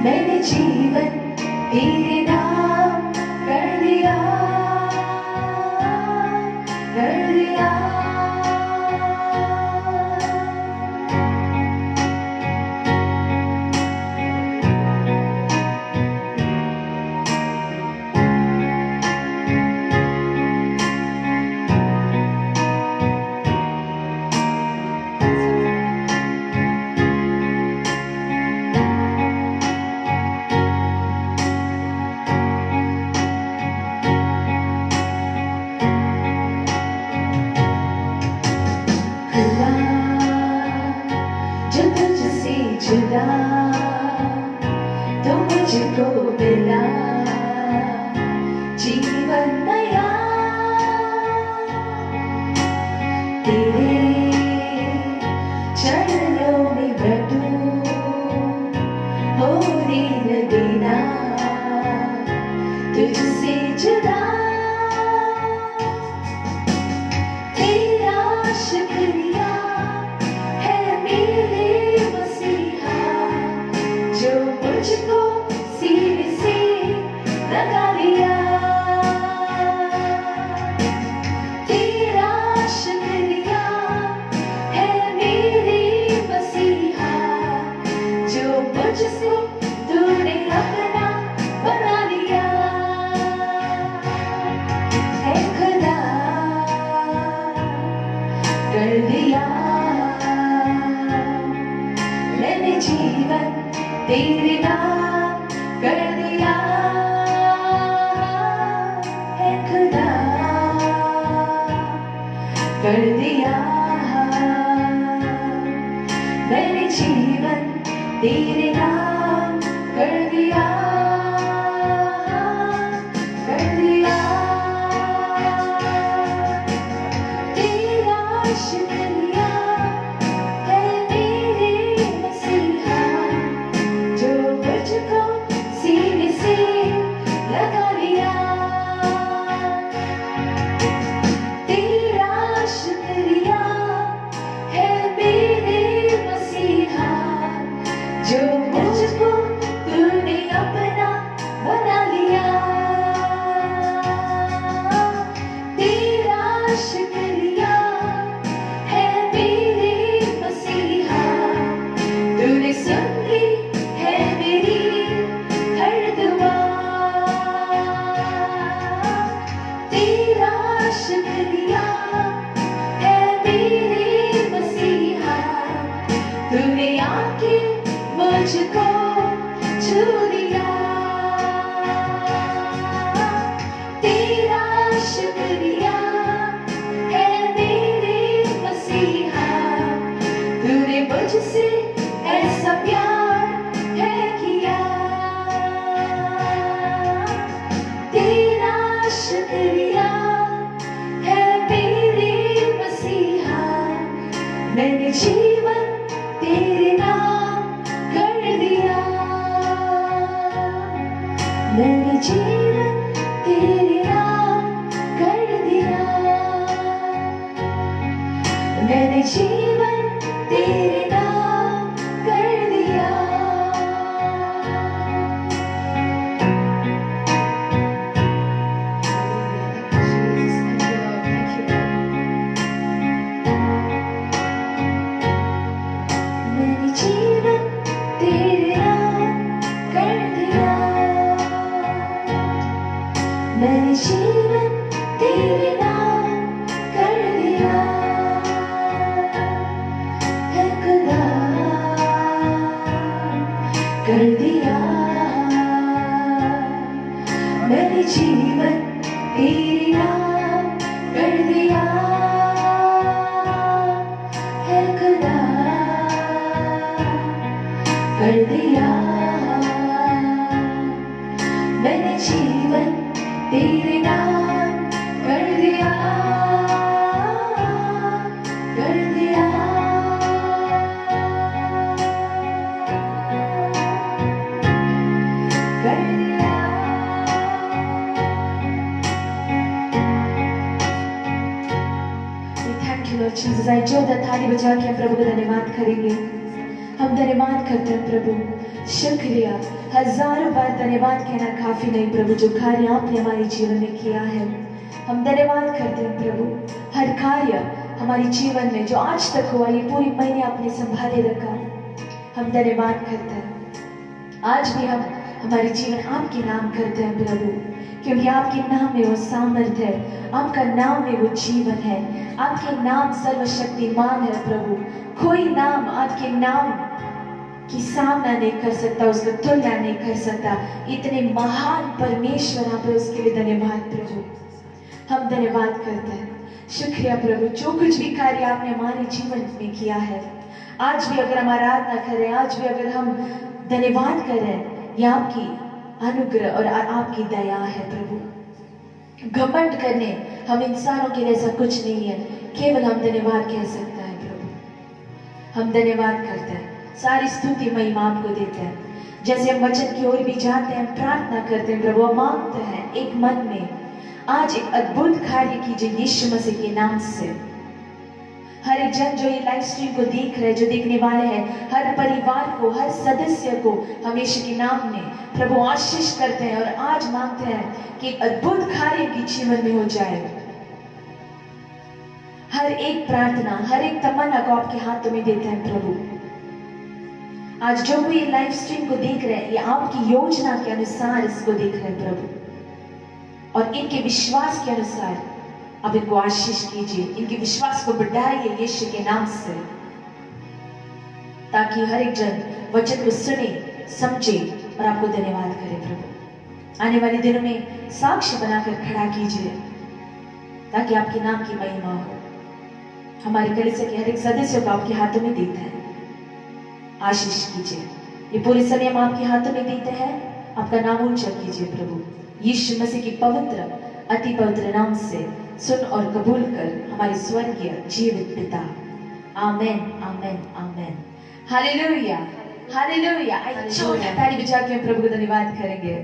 मैंने जीवन तेरे नाम कर दिया, कर दिया। खुदा जो तुझसे जुदा तो मुझको मिला जीवन नया। तेरे चरणों में बैठूं, होने न देना तुझसे जुदा। तेरा शुक्रिया है मेरे मसीहा, जो मुझको सीने से लगा लिया। तेरा शुक्रिया है मेरे मसीहा, जो मुझसे तूने अपना बना लिया। है खुदा कर दिया, मैंने जीवन तेरे नाम कर दिया। है खुदा कर दिया, मैंने जीवन तेरे नाम कर दिया, कर दिया। तेरा शुक्रिया है मेरे मसीहा, जो मुझको सीने से लगा लिया। तेरा शुक्रिया है मेरे मसीहा, जो मुझको तूने अपना बना लिया। तेरा शुक्रिया है मेरे मसीहा, तूने सुन ली है मेरी हर दुआ। तेरा शुक्रिया है मेरे मसीहा, तूने आके मुझको छू लिया। तेरा शुक्रिया है मेरे मसीहा, तूने मुझसे ऐसा प्यार है किया। तेरा शुक्रिया है मेरे मसीहा, मैंने जीवन तेरे नाम कर दिया। मैंने जीवन तेरे नाम कर दिया, मैंने जीवन तेरे नाम कर दिया। मैंने जीवन तेरे नाम कर दिया है खुदा, कर दिया। मैंने जीवन तेरे नाम कर दिया है खुदा, कर दिया। मैंने जीवन तेरे नाम कर दिया, कर दिया। कर दिया। Thank you Lord Jesus. आज जोरदार थाली बजा के हम प्रभु का धन्यवाद करेंगे। हम धन्यवाद करते हैं प्रभु, शुक्रिया। हजारों बार धन्यवाद कहना काफी नहीं प्रभु, जो कार्य आपने हमारे जीवन में किया है। हम धन्यवाद करते हैं प्रभु, हर कार्य हमारे जीवन में जो आज तक हुआ, ये पूरी महीने आपने संभाले रखा। हम धन्यवाद करते हैं। आज भी हम हमारे जीवन आपके नाम करते हैं प्रभु, क्योंकि आपके नाम में वो सामर्थ्य है, आपका नाम में वो जीवन है। आपके नाम सर्वशक्तिमान है प्रभु। कोई नाम आपके नाम की सामना नहीं कर सकता, उसका तुलना नहीं कर सकता। इतने महान परमेश्वर आप हैं, उसके लिए धन्यवाद प्रभु। हम धन्यवाद करते हैं, शुक्रिया प्रभु। जो कुछ भी कार्य आपने हमारे जीवन में किया है, आज भी अगर हम आराधना करें, आज भी अगर हम धन्यवाद करें, ये आपकी अनुग्रह और आपकी दया है प्रभु। घमंड करने हम इंसानों के लिए ऐसा कुछ नहीं है, केवल हम धन्यवाद कह सकते हैं प्रभु। हम धन्यवाद करते हैं, सारी स्तुति महिमा आपको देते हैं। जैसे हम वचन की ओर भी जाते हैं, प्रार्थना करते हैं प्रभु, हम मांगते हैं एक मन में, आज एक अद्भुत कार्य कीजिए यीशु मसीह के नाम से। हर एक जन जो ये लाइव स्ट्रीम को देख रहे हैं, जो देखने वाले हैं, हर परिवार को, हर सदस्य को हम यीशु के नाम में प्रभु आशीष करते हैं और आज मांगते हैं कि एक अद्भुत कार्य की जीवन में हो जाए। हर एक प्रार्थना, हर एक तमन्ना को आपके हाथों में देते हैं प्रभु। आज जो कोई ये लाइव स्ट्रीम को देख रहे हैं, ये आपकी योजना के अनुसार इसको देख रहे हैं प्रभु, और इनके विश्वास के अनुसार आप इनको आशीष कीजिए, इनके विश्वास को बढ़ाइए यीशु के नाम से, ताकि हर एक जन वचन को सुने, समझे और आपको धन्यवाद करे प्रभु। आने वाले दिनों में साक्ष्य बनाकर खड़ा कीजिए, ताकि आपके नाम की महिमा हो। हमारे कलीसिया के हर एक सदस्य को आपके हाथों में देते हैं, आशीष कीजिए। ये पूरे समय हम आपके हाथों में देते हैं, आपका नाम ऊंचा कीजिए प्रभु। यीशु मसीह की पवित्र अति पवित्र नाम से सुन और कबूल कर हमारे स्वर्गीय जीवित पिता। Amen, amen, amen. Hallelujah, hallelujah. ताली बजा के हम प्रभु का धन्यवाद करेंगे।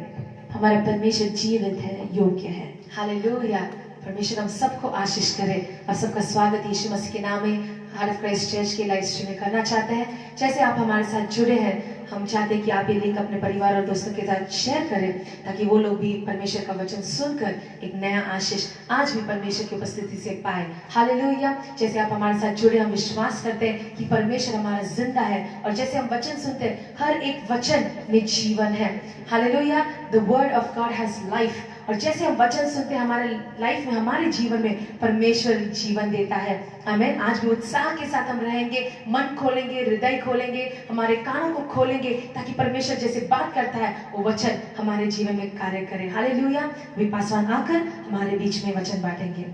हमारा परमेश्वर जीवित है, योग्य है। हालेलुया। परमेश्वर हम सबको आशीष करे और सबका स्वागत यीशु मसीह के नाम में हार्ट ऑफ क्राइस्ट चर्च के लाइव स्ट्रीम में करना चाहते हैं। जैसे आप हमारे साथ जुड़े हैं, हम चाहते हैं कि आप ये लिंक अपने परिवार और दोस्तों के साथ शेयर करें, ताकि वो लोग भी परमेश्वर का वचन सुनकर एक नया आशीष आज भी परमेश्वर की उपस्थिति से पाए। हालेलुया। जैसे आप हमारे साथ जुड़े, हम विश्वास करते हैं कि परमेश्वर हमारा जिंदा है, और जैसे हम वचन सुनते हैं, हर एक वचन में जीवन है। Hallelujah. The word of God has life. और जैसे हम वचन सुनते हैं, हमारे लाइफ में, हमारे जीवन में परमेश्वर जीवन देता है। आमीन। आज भी उत्साह के साथ हम रहेंगे, मन खोलेंगे, हृदय खोलेंगे, हमारे कानों को खोलेंगे, ताकि परमेश्वर जैसे बात करता है वो वचन हमारे जीवन में कार्य करे। हालेलुया। वे पासवान आकर हमारे बीच में वचन बांटेंगे।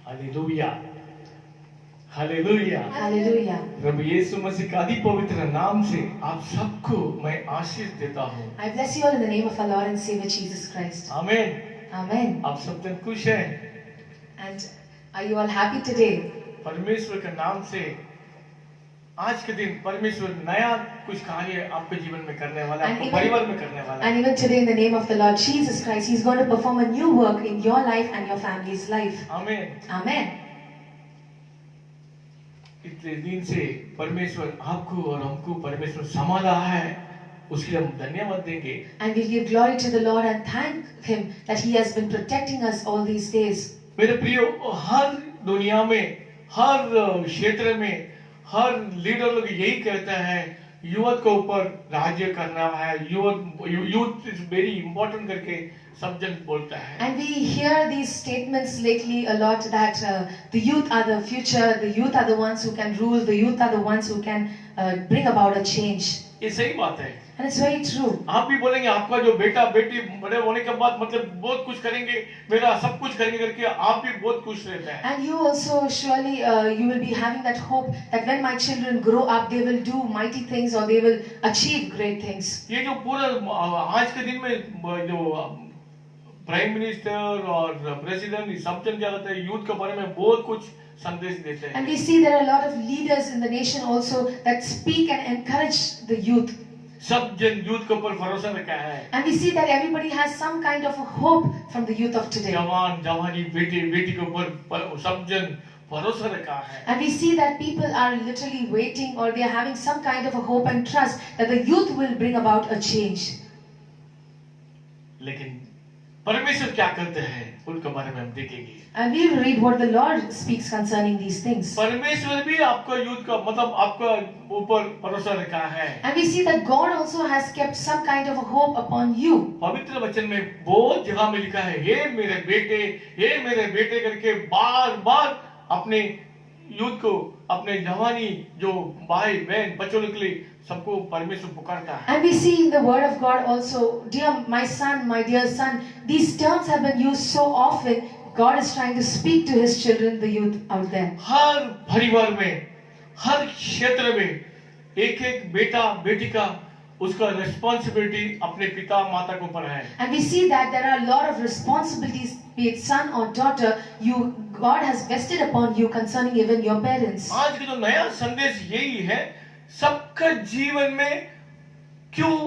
Hallelujah, hallelujah, hallelujah. प्रभु यीशु मसीह का अति पवित्र नाम से आप सबको मैं आशीष देता हूँ। I bless you all in the name of our Lord and Savior Jesus Christ. आमीन। Amen. आप सब दिन खुश हैं? And are you all happy today? परमेश्वर के नाम से आज के दिन परमेश्वर नया कुछ कार्य आपके जीवन में करने वाला है, आपके परिवार में करने वाला है। And even today in the name of the Lord Jesus Christ, He's going to perform a new work in your life and your family's life. आमीन। Amen. इतने दिन से परमेश्वर आपको और हमको परमेश्वर संभाला है, उसके लिए हम धन्यवाद देंगे। And we'll give glory to the Lord and thank Him that He has been protecting us all these days. मेरे प्रियो, हर दुनिया में, हर क्षेत्र में, हर लीडर लोग यही कहता है युवक के ऊपर राज्य करना है, यूथ इज वेरी इंपॉर्टेंट करके सब जन बोलता है। And we hear these statements lately a lot that the youth are the future, the youth are the ones who can rule, the youth are the ones who can bring about a change. ये सही बात है। And it's very true. आप भी बोलेंगे आपका जो बेटा बेटी बड़े होने के बाद मतलब बहुत कुछ करेंगे, मेरा सब कुछ करेंगे करके आप भी बहुत खुश रहते हैं। And you also surely you will be having that hope that when my children grow up they will do mighty things or they will achieve great things. ये जो पूरा आज के दिन में जो प्राइम मिनिस्टर और प्रेसिडेंट सब जन क्या कहते हैं, यूथ के बारे में बहुत कुछ संदेश देते हैं। And we see there are a lot of leaders in the nation also that speak and encourage the youth. सब जन यूथ के ऊपर भरोसा रखा है। And we see that everybody has some kind of a hope from the youth of today. जवान जवानी बेटे बेटी के ऊपर सब जन भरोसा रखा है। And we see that people are literally waiting or they are having some kind of a hope and trust that the youth will bring about a change. लेकिन परमेश्वर क्या करते हैं उनके बारे में हम देखेंगे। And we will read what the Lord speaks concerning these things. परमेश्वर भी आपका यूथ का मतलब आपका ऊपर भरोसा रखा है। And we see that God also has kept some kind of a hope upon you. पवित्र वचन में बहुत जगह में लिखा है, हे मेरे बेटे करके बार बार अपने यूथ को, अपने जवानी जो भाई बहन बच्चों के लिए सबको परमेश्वर पुकारता है। And we see in the word of God also, dear my son, my dear son, these terms have been used so often. God is trying to speak to His children, the youth out there. हर परिवार में, हर क्षेत्र में एक एक बेटा बेटी का उसका रिस्पॉन्सिबिलिटी अपने पिता माता के ऊपर है। And we see that there are a lot of responsibilities, be it son or daughter, God has vested upon you concerning even your parents. आज का जो नया संदेश यही है, सबका जीवन में क्यों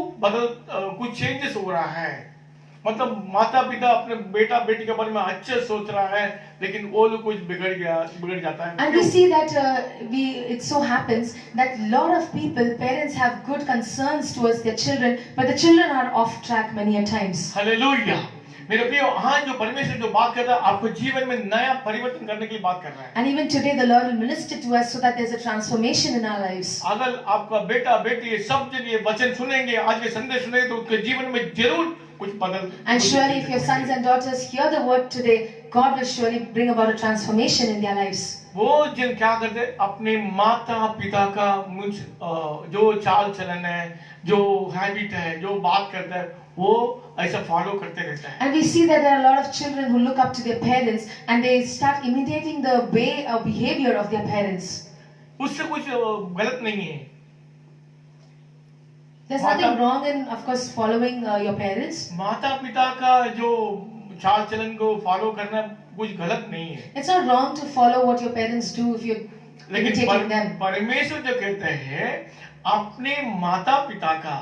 कुछ चेंजेस हो रहा है। मतलब माता पिता अपने बेटा बेटी के बारे में अच्छे सोच रहा है, लेकिन वो लोग कुछ बिगड़ जाता है। And we see that it so happens that lot of people, parents have good concerns towards their children, but the children are off track many a times. Hallelujah. मेरे प्रियो, आज जो परमेश्वर जो बात कर रहा है आपको जीवन में नया परिवर्तन करने के लिए बात कर रहा है। And even today the Lord will minister to us so that there's a transformation in our lives. अगर आपका बेटा बेटी सब जन ये वचन सुनेंगे, आज के संदेश सुनेंगे, तो उनके जीवन में जरूर कुछ बदल। And surely if your sons and daughters hear the word today, God will surely bring about a transformation in their lives. वो जन क्या करते हैं, अपने माता पिता का जो चाल चलन है, जो हैबिट है, जो बात करता है, वो ऐसा फॉलो करते रहता है। And we see that there are a lot of children who look up to their parents and they start imitating the way or behavior of their parents. उससे कुछ गलत नहीं है। There's nothing wrong in, of course, following your parents. माता पिता का जो चाल चलन को फॉलो करना कुछ गलत नहीं है। It's not wrong to follow what your parents do if you're imitating them. परमेश्वर जो कहते हैं अपने माता पिता का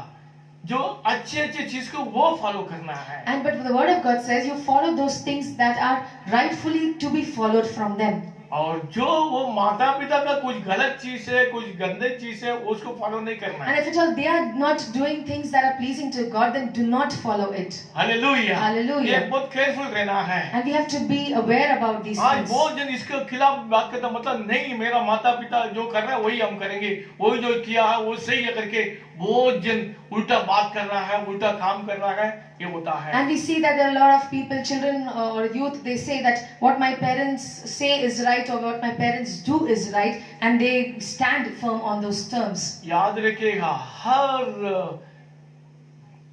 जो अच्छे चीज को वो फॉलो करना है। And but the word of God says you follow those things that are rightfully to be followed from them. और जो वो माता पिता का कुछ गलत चीज है, कुछ गंदे चीज है, उसको फॉलो नहीं करना है। And if at all they are not doing things that are pleasing to God, then do not follow it. Hallelujah. Hallelujah. ये बहुत केयरफुल रहना है। And we have to be aware about these आज things. बहुत जन इसके खिलाफ बात करता, मतलब नहीं मेरा माता पिता जो कर रहा है वही हम करेंगे, वही जो किया है वो सही है करके बहुत जन उल्टा बात कर रहा है, उल्टा काम कर रहा है, ये होता है। And we see that there are a lot of people, children or youth, they say that what my parents say is right or what my parents do is right, and they stand firm on those terms. याद रखिएगा, हर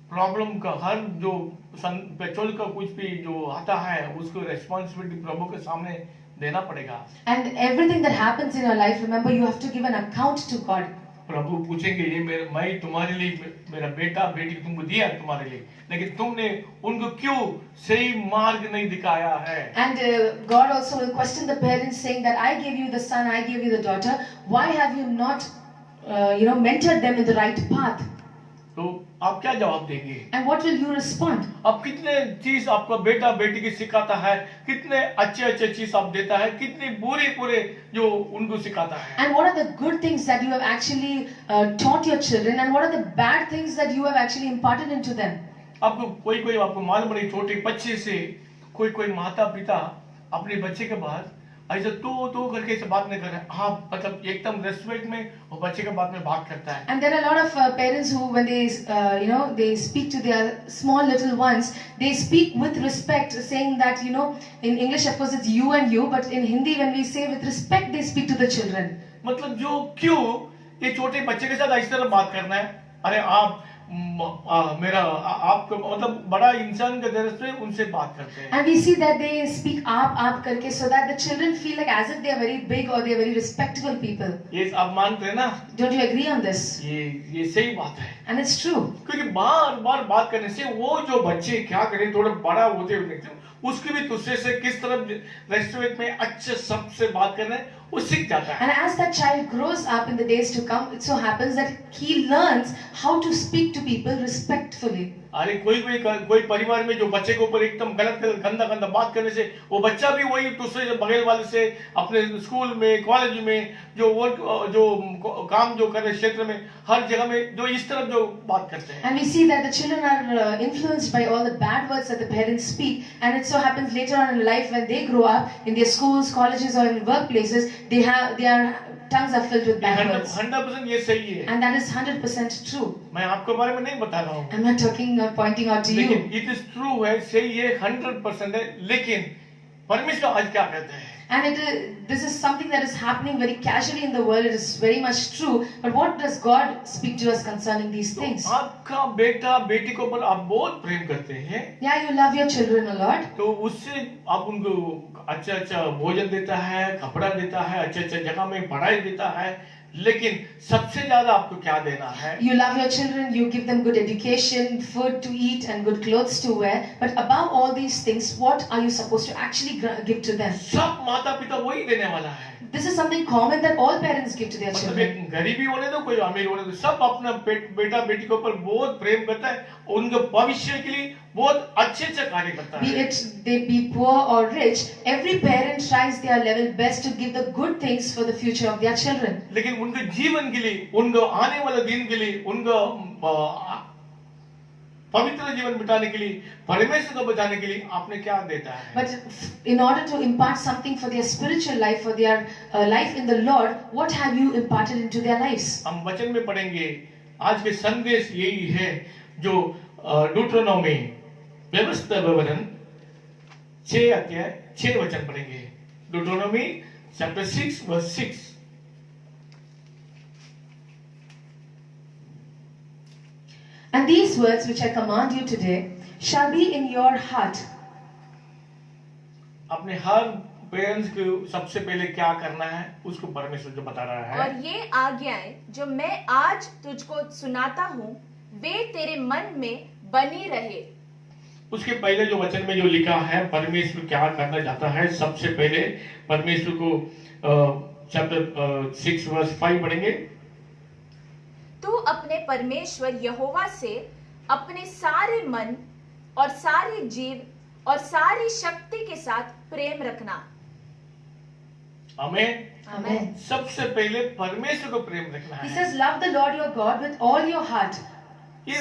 problem का, हर जो petrol का कुछ भी जो आता है उसको रेस्पॉन्सिबिलिटी प्रभु के सामने देना पड़ेगा। And everything that happens in your life, remember, you have to give an account to God. प्रभु पूछेंगे, ये मैं तुम्हारे लिए मेरा बेटा बेटी तुमको दिया तुम्हारे लिए, लेकिन तुमने उनको क्यों सही मार्ग नहीं दिखाया है। And God also will question the parents, saying that I gave you the son, I gave you the daughter, why have you not mentored them in the right path? तो आप क्या जवाब देंगे? And what will you respond? आप कितने चीज आपका बेटा बेटी की सिखाता है, कितने अच्छे अच्छे चीज आप देता है, कितनी बुरे बुरे जो उनको सिखाता है? And what are the good things that you have actually taught your children, and what are the bad things that you have actually imparted into them? आपको कोई कोई आपको मालूम नहीं, छोटे बच्चे से कोई कोई माता पिता अपने बच्चे के बाद ऐसे तो करके ऐसे बात नहीं कर रहे, आप मतलब एकदम रेस्पेक्ट में वो बच्चे के बाद में बात करता है। And there are a lot of parents who, when they, they speak to their small little ones, they speak with respect, saying that, in English of course it's you and you, but in Hindi when we say with respect, they speak to the children. मतलब जो क्यों ये छोटे बच्चे के साथ इस तरह बात करना है? अरे आप आपको मतलब बड़ा इंसान के तरह से उनसे बात करते हैं। And we see that they speak आप करके, so that the children feel like as if they are very big or they are very respectable people. ये आप मानते हैं ना? Don't you agree on this? ये सही बात है। And it's true. क्योंकि बार बार बात करने से वो जो बच्चे क्या करें, थोड़ा बड़ा होते हुए उसकी भी दूसरे से किस तरह रेस्टोरेंट में अच्छे सबसे बात करना है वो सीख जाता है। And as that child grows up in the days to come, it so happens that he learns how to speak to people respectfully. अरे कोई परिवार में जो बच्चे के ऊपर एकदम गलत गंदा बात करने से वो बच्चा भी वही दूसरे बगल वाले से अपने स्कूल में कॉलेज में जो काम जो कर रहे क्षेत्र में हर जगह में जो इस तरह जो बात करते हैं। And we see that the children are influenced by all the bad words that the parents speak, and it so happens later on in life when they grow up in their schools, colleges or in workplaces, their tongues are filled with bad words. 100% ये सही है। And that is 100% true. मैं आपके बारे में नहीं बता रहा हूँ। I'm not talking or pointing out to you. लेकिन it is true है, सही है, 100% है, लेकिन परमेश्वर आज क्या कहते हैं? And this is something that is happening very casually in the world. It is very much true. But what does God speak to us concerning these things? आपका बेटा बेटी को पर आप बहुत प्रेम करते हैं। Yeah, you love your children a lot. तो उससे आप उनको अच्छा भोजन देता है, कपड़ा देता है, अच्छे जगह में पढ़ाई देता है, लेकिन सबसे ज्यादा आपको क्या देना है? You love your children, you give them good education, food to eat and good clothes to wear. But above all these things, what are you supposed to actually give to them? सब माता पिता वही देने वाला है। This is something common that all parents give to their मतलब children. एक गरीबी होने दो कोई अमीर होने दो, सब अपना बेटा बेटी के ऊपर बहुत प्रेम करता है, उनके भविष्य के लिए बहुत अच्छे कार्य करता Be है। it they be poor or rich, every parent tries their level best to give the good things for the future of their children. लेकिन उनके जीवन के लिए, उनको आने वाले दिन के लिए, उनको पवित्र जीवन बिताने के लिए, परमेश्वर को बचाने के लिए आपने क्या देता है? But in order to impart something for their spiritual life, for their life in the Lord, what have you imparted into their lives? हम वचन में पढ़ेंगे, आज के संदेश यही है जो ड्यूटेरोनोमी व्यवस्था विवरण 6 अध्याय 6 वचन पढ़ेंगे। ड्यूटेरोनोमी chapter 6 verse 6। And these words which I command you today shall be in your heart. अपने हर पेरेंट्स को सबसे पहले क्या करना है उसको परमेश्वर जो बता रहा है। और ये आज्ञाएं जो मैं आज तुझको सुनाता हूँ वे तेरे मन में बनी रहे। उसके पहले जो वचन में जो लिखा है परमेश्वर क्या करना चाहता है, सबसे पहले परमेश्वर को चैप्टर 6 वर्स 5 पढ़ेंगे। तू अपने परमेश्वर यहोवा से अपने सारे मन और सारे जीव और सारी शक्ति के साथ प्रेम रखना। आमीन। Amen. सबसे पहले परमेश्वर को प्रेम रखना He है। says, love the Lord your God with all your heart,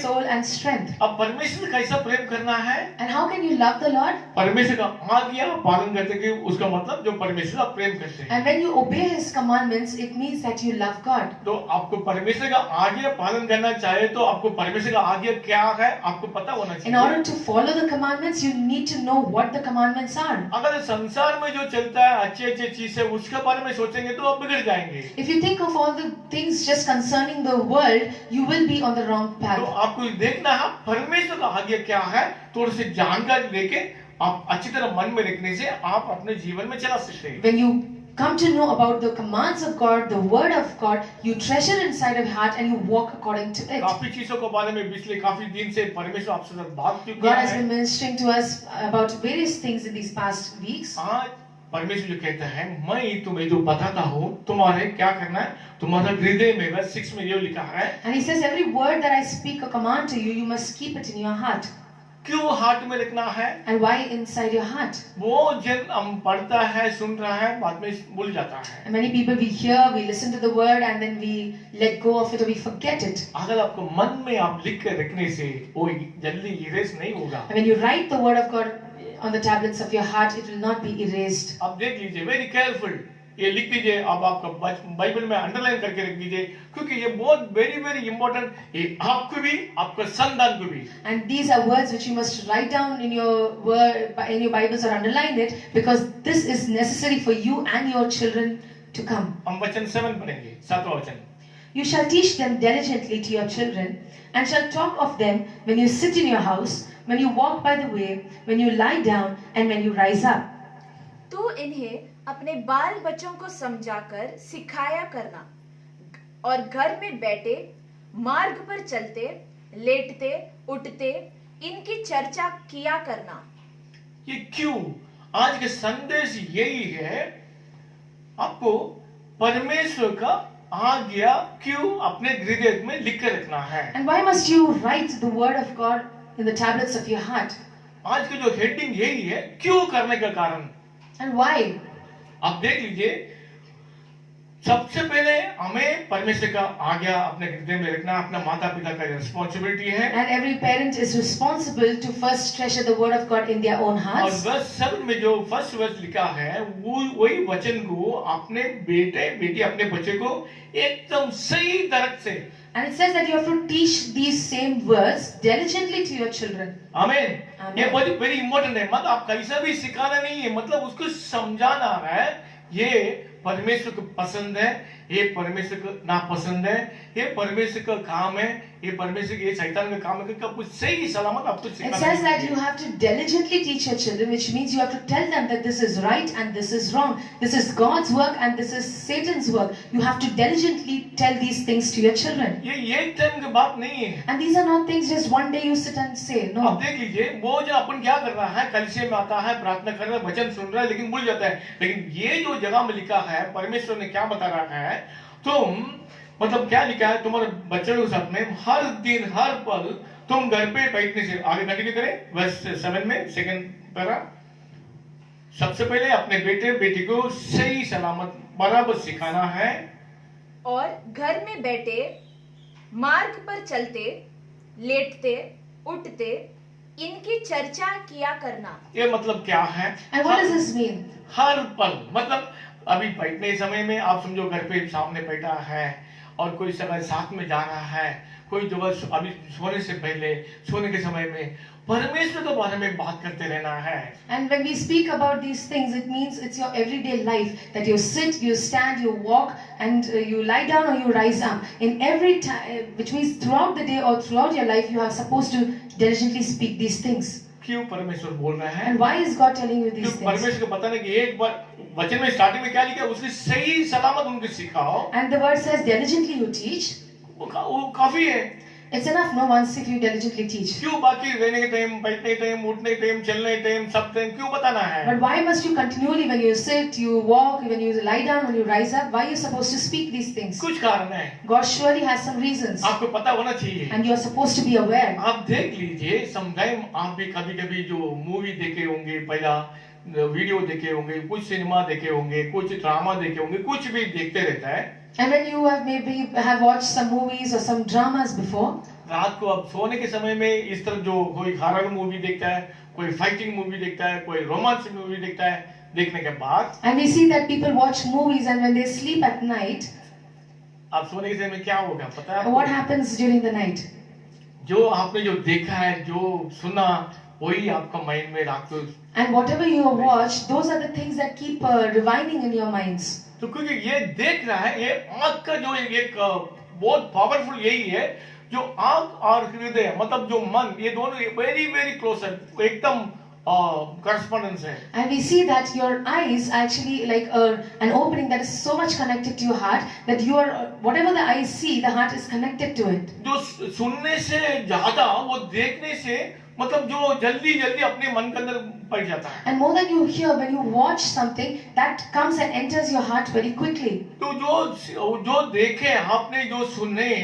soul and strength. अब परमेश्वर कैसा प्रेम करना है? And how can you love the Lord? परमेश्वर का आज्ञा पालन करते कि उसका मतलब जो परमेश्वर का प्रेम करते हैं। And when you obey His commandments, it means that you love God. तो आपको परमेश्वर का आज्ञा पालन करना चाहिए तो आपको परमेश्वर का आज्ञा क्या है आपको पता होना In चाहिए। order to follow the commandments, you need to know what the commandments are. अगर संसार में जो चलता है अच्छे चीज है उसके बारे में सोचेंगे तो आप बिगड़ जाएंगे। If you think of all the things just concerning the world, you will be on the wrong तो path. आपको देखना है परमेश्वर का आज्ञा क्या है, थोड़ी सी जानकारी लेके आप अच्छी तरह मन में रखने से आप अपने जीवन में चला सकते हैं। When you come to know about the commands of God, the word of God, you treasure inside of your heart and you walk according to it. काफी चीजों के बारे में पिछले काफी दिन से परमेश्वर आपसे साथ बात God किया has है। been ministering to us about various things in these past weeks. आज परमेश्वर जो कहता है, मैं तुम्हें जो बताता हूँ तुम्हारे क्या करना है, तुम्हारा हृदय में, वर्स 6 में ये लिखा है। And he says, every word that I speak or command to you, you must keep it in your heart. क्यों हार्ट में रखना है? And why inside your heart? वो जन हम पढ़ता है, सुन रहा है, बाद में भूल जाता है। And many people, we hear, we listen to the word, and then we let go of it or we forget it. अगर आपको मन में आप लिख कर रखने से वो जल्दी इरेज नहीं होगा। And when you write the word of God on the tablets of your heart, it will not be erased. आप देख लीजिए, वेरी केयरफुल, ये लिख दीजिए, अब आपका बाइबल में अंडरलाइन करके रख दीजिए, क्योंकि ये बहुत वेरी वेरी इंपॉर्टेंट, ये आपको भी, आपका संतान को भी। And these are words which you must write down in your Bibles or underline it, because this is necessary for you and your children to come. हम वचन 7 पढ़ेंगे, 7वां वचन। You shall teach them diligently to your children, and shall talk of them when you sit in your house, when you walk by the way, when you lie down, and when you rise up. तू इन्हें अपने बाल बच्चों को समझाकर सिखाया करना, और घर में बैठे, मार्ग पर चलते, लेटते, उठते, इनकी चर्चा किया करना। ये क्यों? आज के संदेश यही है, आपको परमेश्वर का आज्ञा क्यों अपने हृदय में लिख कर रखना है। And why must you write the word of God in the tablets of your heart? आज की जो हेडिंग यही है, क्यों करने का कारण। And why? आप देख लीजिए, सबसे पहले हमें परमेश्वर का आज्ञा अपने हृदय में रखना अपना माता पिता का रिस्पॉन्सिबिलिटी है। And every parent is responsible to first treasure the word of God in their own और hearts. वर्स 7 में जो फर्स्ट वर्स लिखा है, वो वही वचन को अपने बेटे बेटी अपने बच्चे को एकदम सही तरह से, And it says that you have to teach these same words diligently to your children. आमीन। आमीन। ये बहुत वेरी इंपॉर्टेंट है, मतलब आप कैसा भी सिखाना नहीं है, मतलब उसको समझाना है। ये परमेश्वर को पसंद है, ये परमेश्वर को नापसंद है, ये परमेश्वर का काम है, ये परमेश्वर के, ये शैतान का काम है कि आपको सही सलामत आपको It सिखाना says that है। you have to diligently teach your children, which means you have to tell them that this is right and this is wrong. This is God's work and this is Satan's work. You have to diligently tell these things to your children. ये एक time की बात नहीं है। And these are not things just one day you sit and say. अब No. देख लीजिए, वो जो अपन क्या कर रहा है, कलिसिया में आता है, प्रार्थना कर रहा है, वचन सुन रहा है, लेकिन भूल जाता है। लेकिन ये जो जगह में लिखा है, परमेश्वर ने क्या बता रहा है, तुम मतलब क्या लिखा है, तुम्हारे बच्चों के साथ में हर दिन हर पल तुम घर पे बैठने से, आगे कंटिन्यू करें वर्स 7 में सेकंड पैरा। सबसे पहले अपने बेटे बेटी को सही सलामत बराबर सिखाना है, और घर में बैठे, मार्ग पर चलते, लेटते, उठते, इनकी चर्चा किया करना। ये मतलब क्या है? And what does this mean? हर पल, मतलब अभी बैठने समय में आप समझो घर पे सामने बैठा है और कोई समय साथ में जा रहा है, कोई जगह अभी सोने से पहले, सोने के समय में परमेश्वर के बारे में बात करते रहना है। And when we speak about these things, it means it's your everyday life that you sit, you stand, you walk, and you lie down or you rise up. In every time, which means throughout the day or throughout your life, you are supposed to diligently speak these things. क्यों परमेश्वर बोल रहा है? And why is God telling you these क्यों things? परमेश्वर को बताने कि एक बार वचन में स्टार्टिंग में क्या लिखा है, उसकी सही सलामत उनको सिखाओ, And the word says, diligently you teach. वो काफी है। It's enough, no, once if you diligently teach. क्यों बाकी रहने के टाइम, बैठने के टाइम, उठने के टाइम, चलने के टाइम, सब टाइम क्यों बताना है? But why must you continually, when you sit, you walk, when you lie down, when you rise up, why are you supposed to speak these things? कुछ कारण है, God surely has some reasons, आपको पता होना चाहिए। and you are supposed to be aware. आप देख लीजिए, समटाइम आप भी कभी कभी जो मूवी देखे होंगे, पहला वीडियो देखे होंगे, कुछ सिनेमा देखे होंगे, कुछ ड्रामा देखे होंगे, कुछ भी देखते रहता है। And when you have maybe have watched some movies or some dramas before, रात को अब सोने के समय में इस तरह जो कोई हॉरर मूवी देखता है, कोई फाइटिंग मूवी देखता है, कोई रोमांस मूवी देखता है, देखने के बाद and we see that people watch movies and when they sleep at night, आप सोने के समय में क्या होगा पता है what आपको? happens during the night? जो आपने जो देखा है, जो सुना, वही आपका माइंड में रख दो। And whatever you have watched, those are the things that keep reviving in your minds. तो क्योंकि ये देख रहा है, ये आंख का जो एक बहुत पावरफुल यही है, जो आंख और हृदय मतलब जो मन, ये दोनों वेरी वेरी क्लोज है, एकदम correspondence है। And we see that your eyes are actually like an opening that is so much connected to your heart that you are whatever the eyes see, the heart is connected to it. जो सुनने से ज्यादा वो देखने से मतलब जो जल्दी जल्दी अपने मन के अंदर पड़ जाता है। And more than you hear, when you watch something, that comes and enters your heart very quickly. तो जो देखे आपने, जो सुने,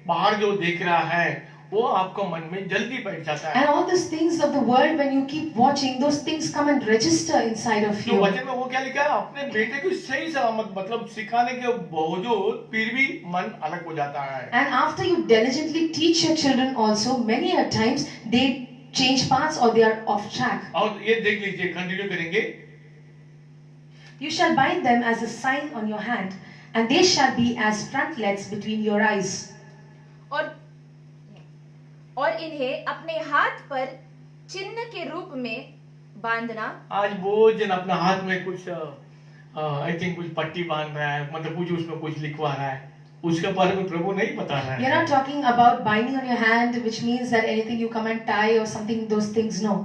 बाहर जो देख रहा है, वो आपको मन में जल्दी बैठ जाता है। And all these things of the world, when you keep watching, those things come and register inside of तो you. वचन में वो क्या लिखा है, अपने बेटे को सही सलामत मतलब सिखाने के बावजूद फिर भी मन अलग हो जाता है। And after you diligently teach your children also, many a times they change paths or they are off track. और ये देख लीजिए, कंटिन्यू करेंगे। You shall bind them as a sign on your hand, and they shall be as frontlets between your eyes. और इन्हें अपने हाथ पर चिन्ह के रूप में बांधना। आज वो जन अपना हाथ में कुछ आई थिंक कुछ पट्टी बांध रहा है, मतलब कुछ उसमें कुछ लिखवा रहा है, उसके बारे में प्रभु नहीं बता रहा We are है। not talking about binding on your hand, which means that anything you come and tie or something, those things, no.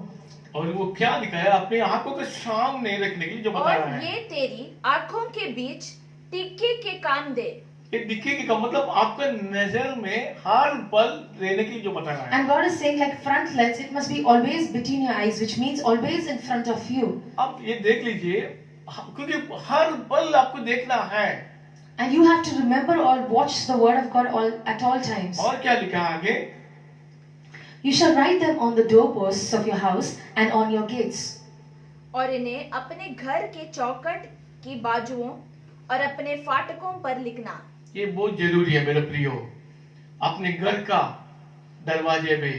और वो क्या लिखा है, अपने आंखों के सामने रखने के लिए जो बता रहा और है। ये तेरी आंखों के बीच टिक्के के काम दे। ये दिखेगी का मतलब आपका नजर में हर पल रहने के लिए जो बता रहा है। And God is saying like frontlets, it must be always between your eyes, which means always in front of you. अब ये देख लीजिए, क्योंकि हर पल आपको देखना है। And you have to remember or watch the word of God at all times. और क्या लिखा है आगे, You shall write them on the doorposts of your house and on your gates. और इन्हें अपने घर के चौखट की बाजुओं और अपने फाटकों पर लिखना। ये बहुत जरूरी है मेरे प्रियो, अपने घर का दरवाजे पे,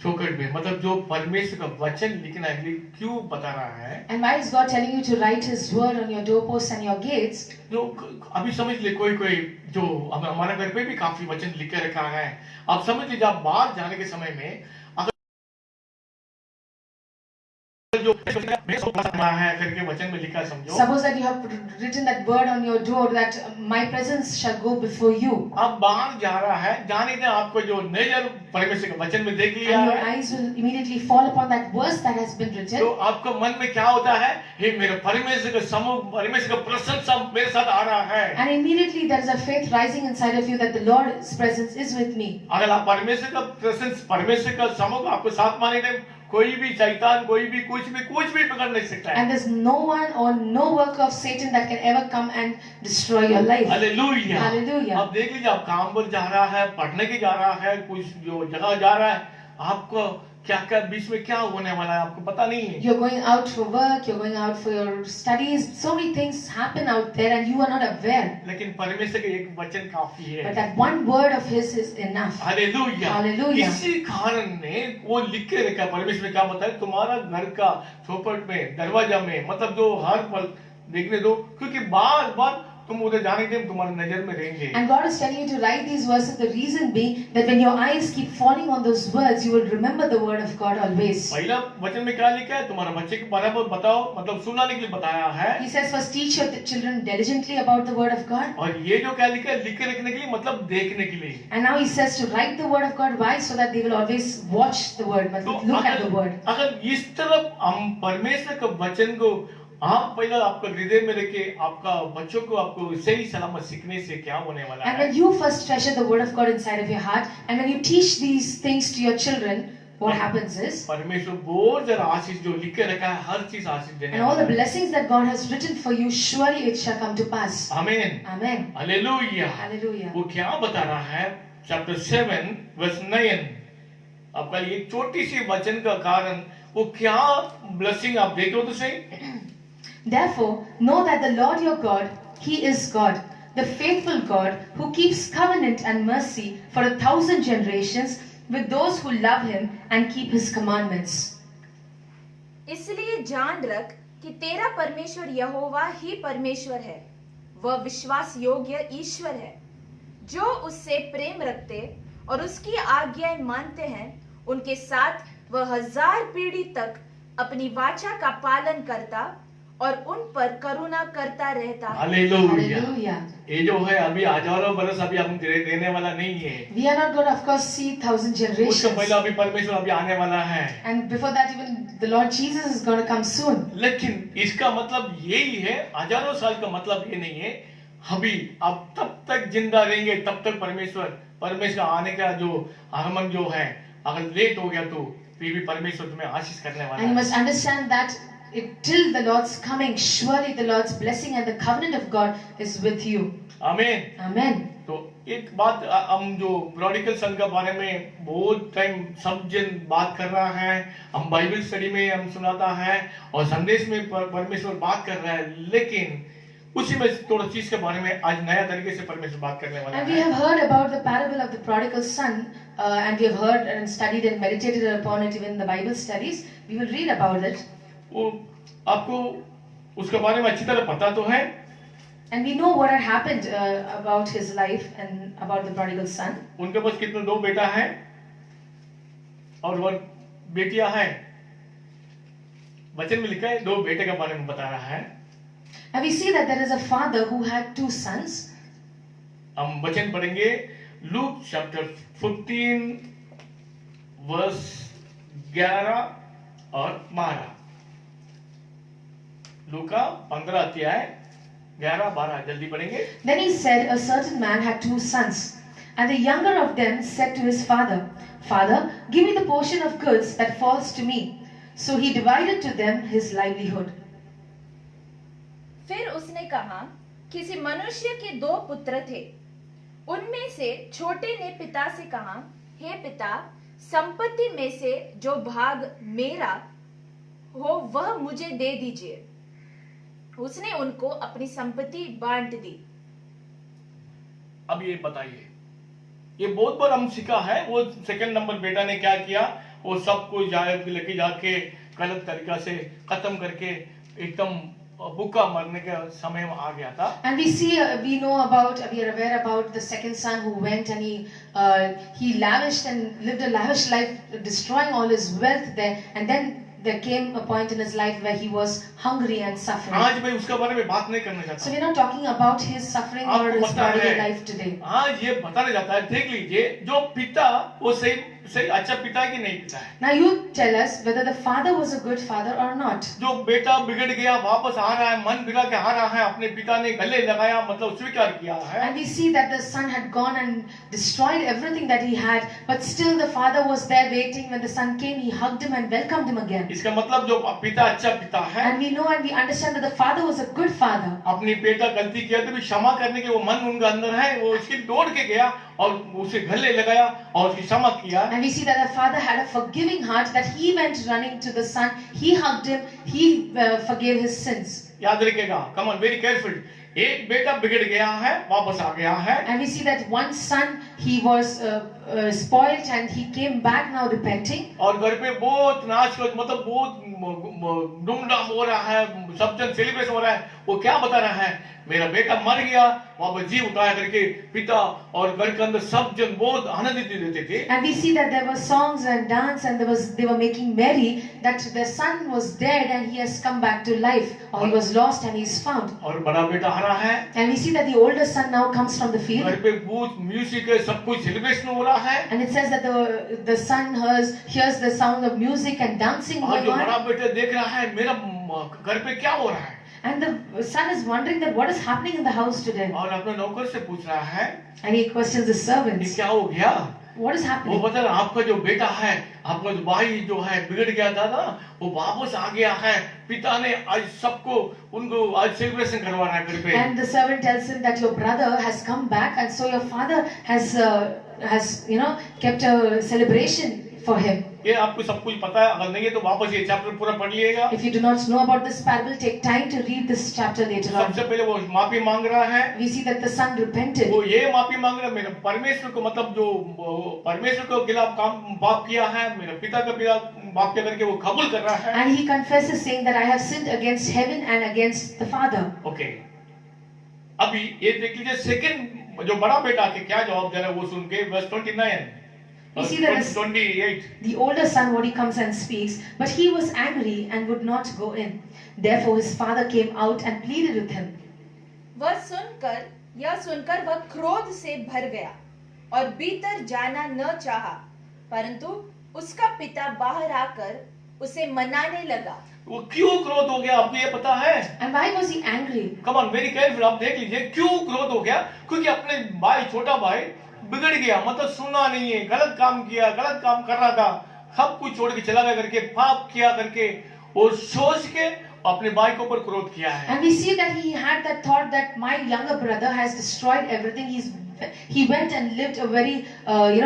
चौखट पे, मतलब जो परमेश्वर का वचन लिखना है, क्यों बता रहा है। And why is God telling you to write His word on your doorposts and your gates? जो अभी समझ ले, कोई जो हमारा घर पे भी काफी वचन लिख के रखा है। आप समझ लीजिए, आप बाहर जाने के समय में जो है करके वचन में लिखा है, समझो। Suppose that you have written that word on your door that my presence shall go before you. आप बाहर जा रहा है, जाने दें, आपको जो नजर परमेश्वर के वचन में देख लिया And your है, eyes will immediately fall upon that verse that has been तो written. आपको मन में क्या होता है, हे मेरे परमेश्वर का समूह, परमेश्वर का प्रशंसा मेरे साथ आ रहा है। And immediately there is a faith rising inside of you that the Lord's presence is with me. अगर आप परमेश्वर का प्रशंसा, परमेश्वर का समूह आपको साथ माने दे, कोई भी शैतान, कोई भी कुछ भी बिगड़ नहीं सकता है। And there's no one or no work of Satan that can ever come and destroy your life. Hallelujah. Hallelujah. अब देख लीजिए, आप काम पर जा रहा है, पढ़ने के जा रहा है, कुछ जो जगह जा रहा है, आपको क्या क्या बीच में क्या होने वाला है आपको पता नहीं है। You're going out for work, you're going out for your studies. So many things happen out there and you are not aware. लेकिन परमेश्वर का एक वचन काफी है। But that one word of His is enough. Hallelujah. Hallelujah. इसी कारण ने वो लिख के रखा, परमेश्वर क्या बताया, तुम्हारा घर का चौखट में, दरवाजा में, मतलब जो हर पल देखने दो, क्योंकि बार बार तुम उधर जाने के तुम्हारी नजर में रहेंगे। And God is telling you to write these verses. The reason being that when your eyes keep falling on those words, you will remember the word of God always. पहला वचन में क्या लिखा है, तुम्हारे बच्चे के बराबर बताओ, मतलब सुनाने के लिए बताया है। He says first teach your children diligently about the word of God. और ये जो क्या लिखा है, लिख के रखने के लिए, मतलब देखने के लिए। And now He says to write the word of God. Why? So that they will always watch the word, but तो look at the word. अगर इस तरफ हम परमेश्वर के वचन को आप पहले आपका हृदय में रखे, आपका बच्चों को आपको सही सलामत सीखने से क्या होने वाला And है। when you first treasure the word of God inside of your heart, and when you teach these things to your children, what happens is, परमेश्वर बहुत जरा आशीष जो लिख के रखा है, हर चीज आशीष देने and all the वाला है। blessings that God has written for you, surely it shall come to pass. आमीन। Amen. हालेलुया। Hallelujah. वो क्या बता रहा है, चैप्टर 7 वर्स 9, आपका ये छोटी सी वचन का कारण वो क्या ब्लेसिंग आप देखो तो सही। Therefore, know that the Lord your God, He is God, the faithful God, who keeps covenant and mercy for 1,000 generations with those who love Him and keep His commandments. इसलिए जान रख कि तेरा परमेश्वर यहोवा ही परमेश्वर है, वह विश्वास योग्य ईश्वर है। जो उससे प्रेम रखते और उसकी आज्ञाएं मानते हैं, उनके साथ वह 1000 पीढ़ी तक अपनी वाचा का पालन करता और उन पर करुणा करता रहता है। हालेलुया। Hallelujah. ये जो है अभी हजारों बरस अभी हम देने वाला नहीं है, We are not going to, of course, see 1,000 उससे generations. पहले अभी परमेश्वर अभी आने वाला है। And before that, even the Lord Jesus is going to come soon. लेकिन इसका मतलब यही है, हजारों साल का मतलब ये नहीं है अभी अब तब तक जिंदा रहेंगे, तब तक परमेश्वर आने का जो आगमन जो है, अगर लेट हो गया तो फिर भी परमेश्वर तुम्हें आशीष करने वाला And you है। must understand that till the Lord's coming, surely the Lord's blessing and the covenant of God is with you. आमीन। Amen. तो एक बात हम जो प्रोडिगल सन के बारे में बहुत टाइम सब जन बात कर रहा है, हम बाइबल स्टडी में हम सुनाता है और संदेश में परमेश्वर बात कर रहा है, लेकिन उसी में थोड़ा चीज के बारे में आज नया तरीके से परमेश्वर बात करने वाला And we है। have heard about the parable of the prodigal son, and we have heard and studied and meditated upon it even in the Bible studies. We will read about it. वो आपको उसके बारे में अच्छी तरह पता तो है, And we know what had happened about his life and about the prodigal son. उनके पास कितने दो बेटा है और वो बेटियां हैं। वचन में लिखा है दो बेटे के बारे में बता रहा है। And we see that there is a father who had two sons. हम वचन पढ़ेंगे लूक चैप्टर 15 वर्स 11 और 12। लूका 15 अध्याय 11-12 जल्दी पढ़ेंगे। Then he said, a certain man had two sons, and the younger of them said to his father, Father, give me the portion of goods that falls to me. So he divided to them his livelihood. फिर उसने कहा, किसी मनुष्य के दो पुत्र थे। उनमें से छोटे ने पिता से कहा, हे पिता, संपत्ति में से जो भाग मेरा हो वह मुझे दे दीजिए। उसने उनको अपनी संपत्ति बांट दी। अब ये बताइए, ये बहुत बार हम सीखा है, वो सेकंड नंबर बेटा ने क्या किया, वो सब कुछ लेके जाके गलत तरीका से खत्म करके एकदम भूखा मरने के समय में आ गया था। And we see, we are aware about the second son who went and he lavished and lived a lavish life, destroying all his wealth there, and then there came a point in his life where he was hungry and suffering. आज मैं उसके बारे में बात नहीं करना So चाहता। we're not talking about his suffering or आपको his पता prodigal है, life today. आज ये बताने जाता है, देख लीजिए जो पिता वो सही अच्छा पिता है कि नहीं पिता है। Now you tell us whether the father was a good father or not. जो बेटा बिगड़ गया वापस आ रहा है, मन बिगड़ के आ रहा है, अपने पिता ने गले लगाया मतलब स्वीकार किया है। And we see that the son had gone and destroyed everything that he had, but still the father was there waiting. When the son came, he hugged him and welcomed him again. इसका मतलब जो पिता अच्छा पिता है, And we know and we understand that the father was a good father. अपनी बेटा गलती किया तो भी क्षमा करने के वो मन उनका अंदर है, वो उसकी दौड़ के गया और उसे गले लगाया और उसकी क्षमा किया। And we see that the father had a forgiving heart, that he went running to the son, he hugged him, he forgave his sins. याद रखिएगा, come on, very careful. एक बेटा बिगड़ गया है, वापस आ गया है। And we see that one son, he was spoiled and he came back now repenting. और घर पे बहुत नाच मतलब बहुत धूमधाम हो रहा है, सब जन सेलिब्रेशन हो रहा है। वो क्या बता रहा है, मेरा बेटा मर गया, वापस जी उठाया करके पिता और घर के अंदर सब जन बहुत आनंदित रहते थे। And we see that there were songs and dance and they were making merry that the son was dead and he has come back to life, or he was lost and he is found. और बड़ा बेटा आ रहा है, And we see that the older son now comes from the घर field. पे बहुत music है, सब कुछ सेलिब्रेशन हो रहा है। And it says that the son hears the sound of music and dancing और going जो बड़ा on. बेटा देख रहा है मेरा घर पे क्या हो रहा है, And the son is wondering that what is happening in the house today. और अपने नौकर से पूछ रहा है And he questions the ये servants. क्या हो गया। What is वो happening? बता रहा आपका जो बेटा है, आपका जो भाई जो है बिगड़ गया था ना, वो वापस आ गया है। पिता ने आज सबको उनको आज सेलिब्रेशन करवा रहा है घर पे। And the servant tells him that your brother has come back, and so your father has kept a celebration for him. ये आपको सब कुछ पता है, अगर नहीं है तो वापस ये चैप्टर पूरा पढ़ लिएगा। If you do not know about this parable, take time to read this chapter later on. सबसे पहले वो माफी मांग रहा है। We see that the son repented. वो ये माफी मांग रहा है, मेरे परमेश्वर को मतलब जो परमेश्वर को खिलाफ काम पाप किया है, मेरे पिता के खिलाफ पाप किया करके वो कबूल कर रहा है। And he confesses saying that I have sinned against heaven and against the Father. Okay, अभी ये देख लीजिए सेकंड जो बड़ा बेटा के क्या जवाब दे रहा है वो सुन के verse 29 We see that 28 the older son, what he comes and speaks, but he was angry and would not go in. Therefore his father came out and pleaded with him. यह सुनकर वह क्रोध से भर गया और भीतर जाना न चाहा, परंतु उसका पिता बाहर आकर उसे मनाने लगा। वो क्यों क्रोध हो गया आपको ये पता है? And why was he angry? Come on, very careful, आप देख लीजिए क्यों क्रोध हो गया। क्योंकि अपने भाई छोटा भाई बिगड़ गया, मतलब सुना नहीं है, गलत काम किया, गलत काम कर रहा था, सब कुछ छोड़ के चला गया करके पाप किया करके वो सोच के अपने भाई के ऊपर क्रोध किया है। And we see that he had that thought that my younger brother has destroyed everything. He went and lived a very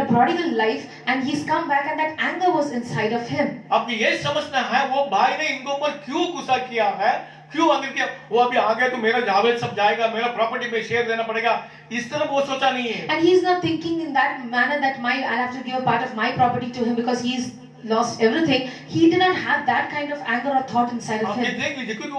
prodigal life, and he's come back, and that anger was inside of him. आपको ये समझना है वो भाई ने इनके ऊपर क्यों गुस्सा किया है, क्यों आगे किया। वो अभी आ गया तो मेरा जावेद सब जाएगा, मेरा प्रॉपर्टी में शेयर देना पड़ेगा, इस तरह वो सोचा नहीं है। And he's not thinking in that manner that I'll have to give a part of my property to him because he's lost everything. He did not have that kind of anger or thought inside of आप ये him. देख लीजिए क्योंकि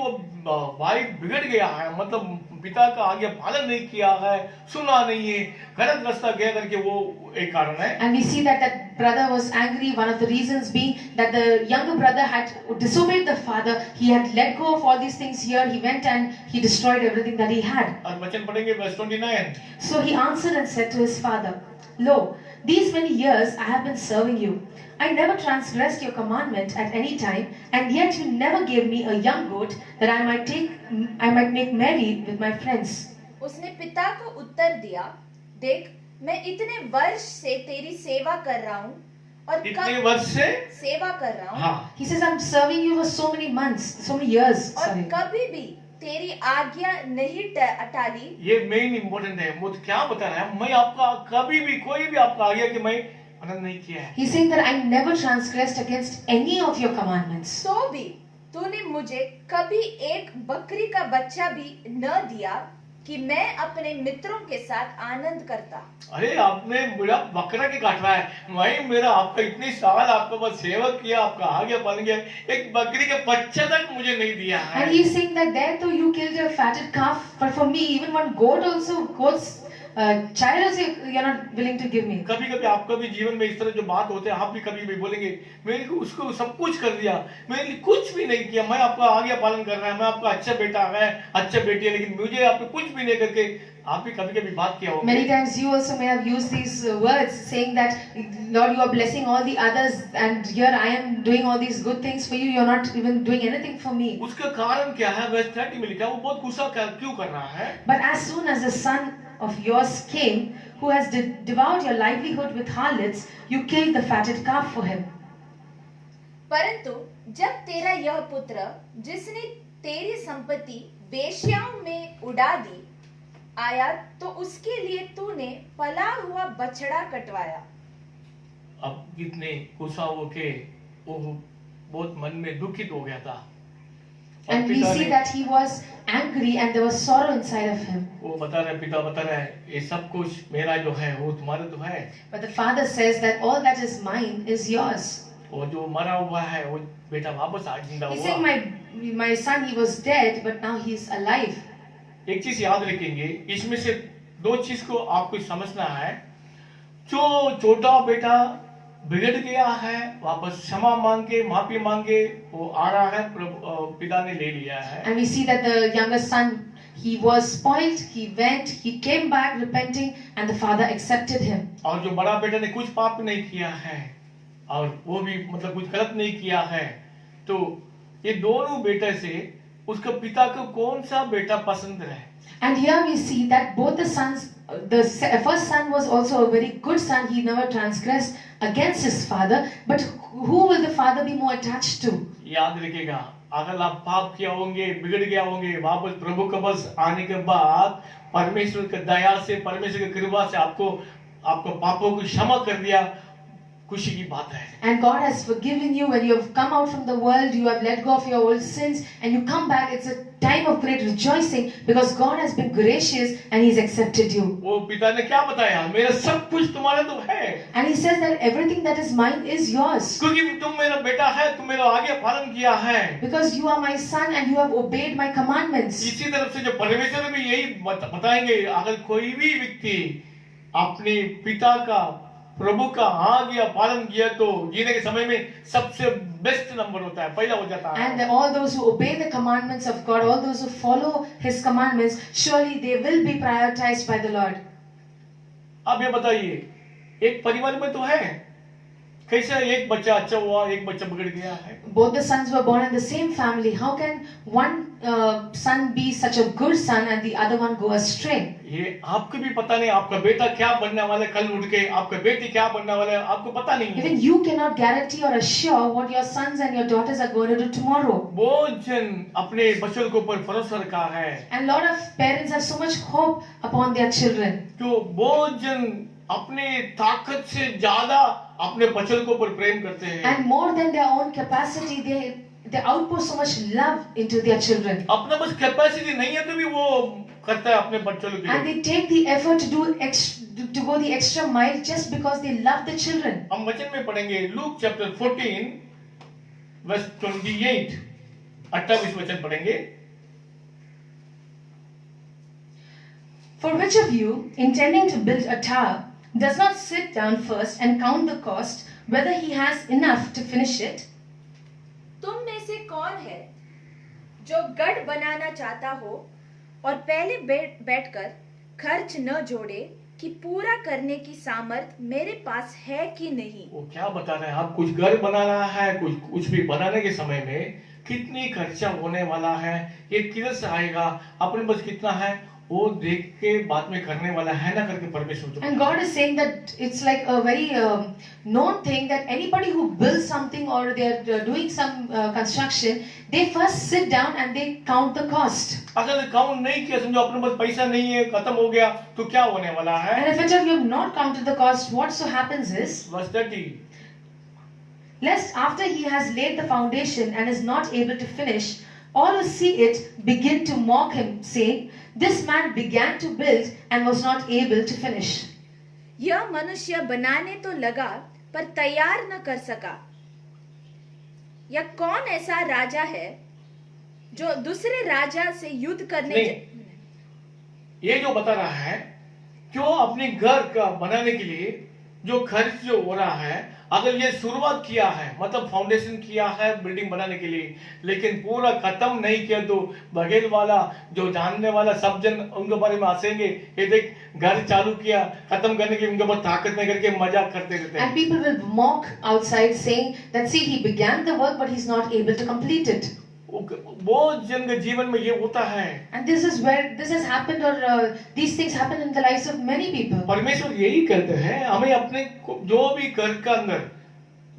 वो भाई बिगड़ गया है, मतलब पिता का आज्ञा पालन नहीं किया है, सुना नहीं है, गलत रास्ता गया करके वो एक कारण है। And we see that that brother was angry. One of the reasons being that the younger brother had disobeyed the father. He had let go of all these things here. He went and he destroyed everything that he had. आज वचन पढ़ेंगे verse 29। So he answered and said to his father, "Lo, these many years I have been serving you. I never transgressed your commandment at any time, and yet you never gave me a young goat that I might make merry with my friends." उसने पिता को उत्तर दिया, देख मैं इतने वर्ष से तेरी सेवा कर रहा हूँ और इतने वर्ष से सेवा कर रहा हूँ हाँ He says, "I'm serving you for so many months, so many years." और Sorry. कभी भी तेरी आज्ञा नहीं टाली। ये मेन इंपॉर्टेंट है। वो क्या बता रहा है, मैं आपका कभी भी कोई भी आपका आज्ञा कि मैं पालन नहीं किया है। He's saying that I never transgressed against any of your commandments. तो भी तूने मुझे कभी एक बकरी का बच्चा भी न दिया कि मैं अपने मित्रों के साथ आनंद करता। अरे आपने मेरा बकरा के काट रहा है, मैं मेरा आपका इतने साल आपका बस सेवा किया, आपका आज्ञा पालन किया, एक बकरी का बच्चा तक मुझे नहीं दिया है। And he's saying that there too you killed a fatted calf, but for me even one goat's child also you're not willing to give me. कभी कभी आपका भी जीवन में इस तरह जो बात होते हैं, आप भी कभी भी बोलेंगे मेरे को उसको सब कुछ कर दिया, मेरे लिए कुछ भी नहीं किया, मैं आपका आज्ञा पालन कर रहा है, मैं आपका अच्छा बेटा है, अच्छा बेटी है, लेकिन मुझे आपने कुछ भी नहीं करके। आप भी कभी कभी बात किया होगा। Many times you also may have used these words saying that Lord you are blessing all the others and here I am doing all these good things for you, you are not even doing anything for me. उसका कारण क्या है? Verse 30 में लिखा है, वो बहुत गुस्सा क्यों कर रहा है? But as soon as the son of yours came, who has devoured your livelihood with harlots, you killed the fatted calf for him. परंतु जब तेरा यह पुत्र जिसने तेरी संपत्ति वेश्याओं में उड़ा दी आया, तो उसके लिए तूने पला हुआ बछड़ा कटवाया। अब कितने गुस्सा होके वो बहुत मन में दुखित हो गया था। And we see that he was angry and there was sorrow inside of him. वो बता रहे, पिता बता रहा है, ये सब कुछ मेरा जो है वो तुम्हारा तो है। But the father says that all that is mine is yours. वो जो मरा हुआ है वो बेटा वापस आज जिंदा He's हुआ। saying my son, he was dead but now he's alive. एक चीज याद रखेंगे, इसमें से दो चीज को आपको समझना है। जो छोटा बेटा बिगड़ गया है, वापस क्षमा मांगे, माफी मांगे, वो आ रहा है, पिता ने ले लिया है। And we see that the younger son, he was spoiled, he went, he came back repenting and the father accepted him. और जो बड़ा बेटा ने कुछ पाप नहीं किया है और वो भी मतलब कुछ गलत नहीं किया है, तो ये दोनों बेटे से उसका पिता को कौन सा बेटा पसंद है? And here we see that both the sons, the first son was also a very good son. He never transgressed against his father. But who will the father be more attached to? याद रखिएगा, अगर आप पाप किया होंगे, बिगड़ गया होंगे, वापस प्रभु के पास आने के बाद परमेश्वर की दया से, परमेश्वर की कृपा से आपको पापों को क्षमा कर दिया, खुशी की बात है। And God has forgiven you when you have come out from the world, you have let go of your old sins and you come back. It's a time of great rejoicing because God has been gracious and He's accepted you. वो पिता ने क्या बताया? मेरा सब कुछ तुम्हारा तो है। And He says that everything that is mine is yours. क्योंकि तुम मेरा बेटा है, तुम मेरा आज्ञा पालन किया है। Because you are my son and you have obeyed my commandments. इसी तरफ से जो परमेश्वर भी यही बताएंगे, अगर कोई भी व्यक्ति अपने पिता का, प्रभु का आज्ञा पालन किया तो जीने के समय में सबसे बेस्ट नंबर होता है, पहला हो जाता है। And all those who obey the commandments of God, all those who follow His commandments, surely they will be prioritized by the Lord. अब ये बताइए, एक परिवार में तो है, कैसे एक बच्चा अच्छा हुआ, एक बच्चा बिगड़ गया है? Both the sons were born in the same family. How can one son be such a good son and the other one go astray? ये आपको भी पता नहीं आपका बेटा क्या बनने वाला है, कल उठ के आपका बेटी क्या बनने वाला है, आपको पता नहीं है। Even you cannot guarantee or assure what your sons and your daughters are going to do tomorrow. बहुत जन अपने बच्चों के ऊपर भरोसा रखा है, And a lot of parents have so much hope upon their children. जो बहुत जन अपने ताकत से ज्यादा अपने बच्चों के ऊपर प्रेम करते हैं। And more than their own capacity, they outpour so much love into their children. अपना बस कैपेसिटी नहीं है तो भी वो करता है अपने बच्चों के And लिए। they take the effort to go the extra mile just because they love the children. हम वचन में पढ़ेंगे लूक चैप्टर 14 वर्स 28, 28 वचन पढ़ेंगे। For which of you, intending to build a tower, does not sit down first and count the cost, whether he has enough to finish it? तुम में से कौन है जो गढ़ बनाना चाहता हो और पहले बैठकर खर्च न जोड़े कि पूरा करने की सामर्थ मेरे पास है कि नहीं? वो क्या बता रहे हैं, आप कुछ घर बना रहा है, कुछ भी बनाने के समय में कितनी खर्चा होने वाला है, ये किधर से आएगा, अपने पास कितना है, वो देख के बाद में करने वाला है ना करके परमेश्वर। And God is saying that it's like a very known thing that anybody who builds something or they're doing some construction, they first sit down and they count the cost. अगर काउंट नहीं किया, समझो अपने पास पैसा नहीं है, खत्म हो गया, तो क्या होने वाला है? And if you have not counted the cost, what so happens is, Verse 30, lest after he has laid the foundation and is not able to finish, all who see it begin to mock him, saying, this man began to build and was not able to finish. यह मनुष्य बनाने तो लगा पर तैयार न कर सका। यह कौन ऐसा राजा है जो दूसरे राजा से युद्ध करने नहीं, ये जो बता रहा है, क्यों अपने घर का बनाने के लिए जो खर्च जो हो रहा है, अगर ये शुरुआत किया है, मतलब फाउंडेशन किया है बिल्डिंग बनाने के लिए, लेकिन पूरा खत्म नहीं किया, तो बगैर वाला जो जानने वाला सब जन उनके बारे में हंसेंगे, ये देख घर चालू किया, खत्म करने की उनके पास ताकत नहीं करके मजाक करते रहते हैं। And people will mock outside saying that see he began the work but he's not able to complete it. बहुत जन के जीवन में ये होता है। And this is where this has happened or these things happen in the lives of many people. परमेश्वर यही कहते हैं, हमें अपने जो भी घर का अंदर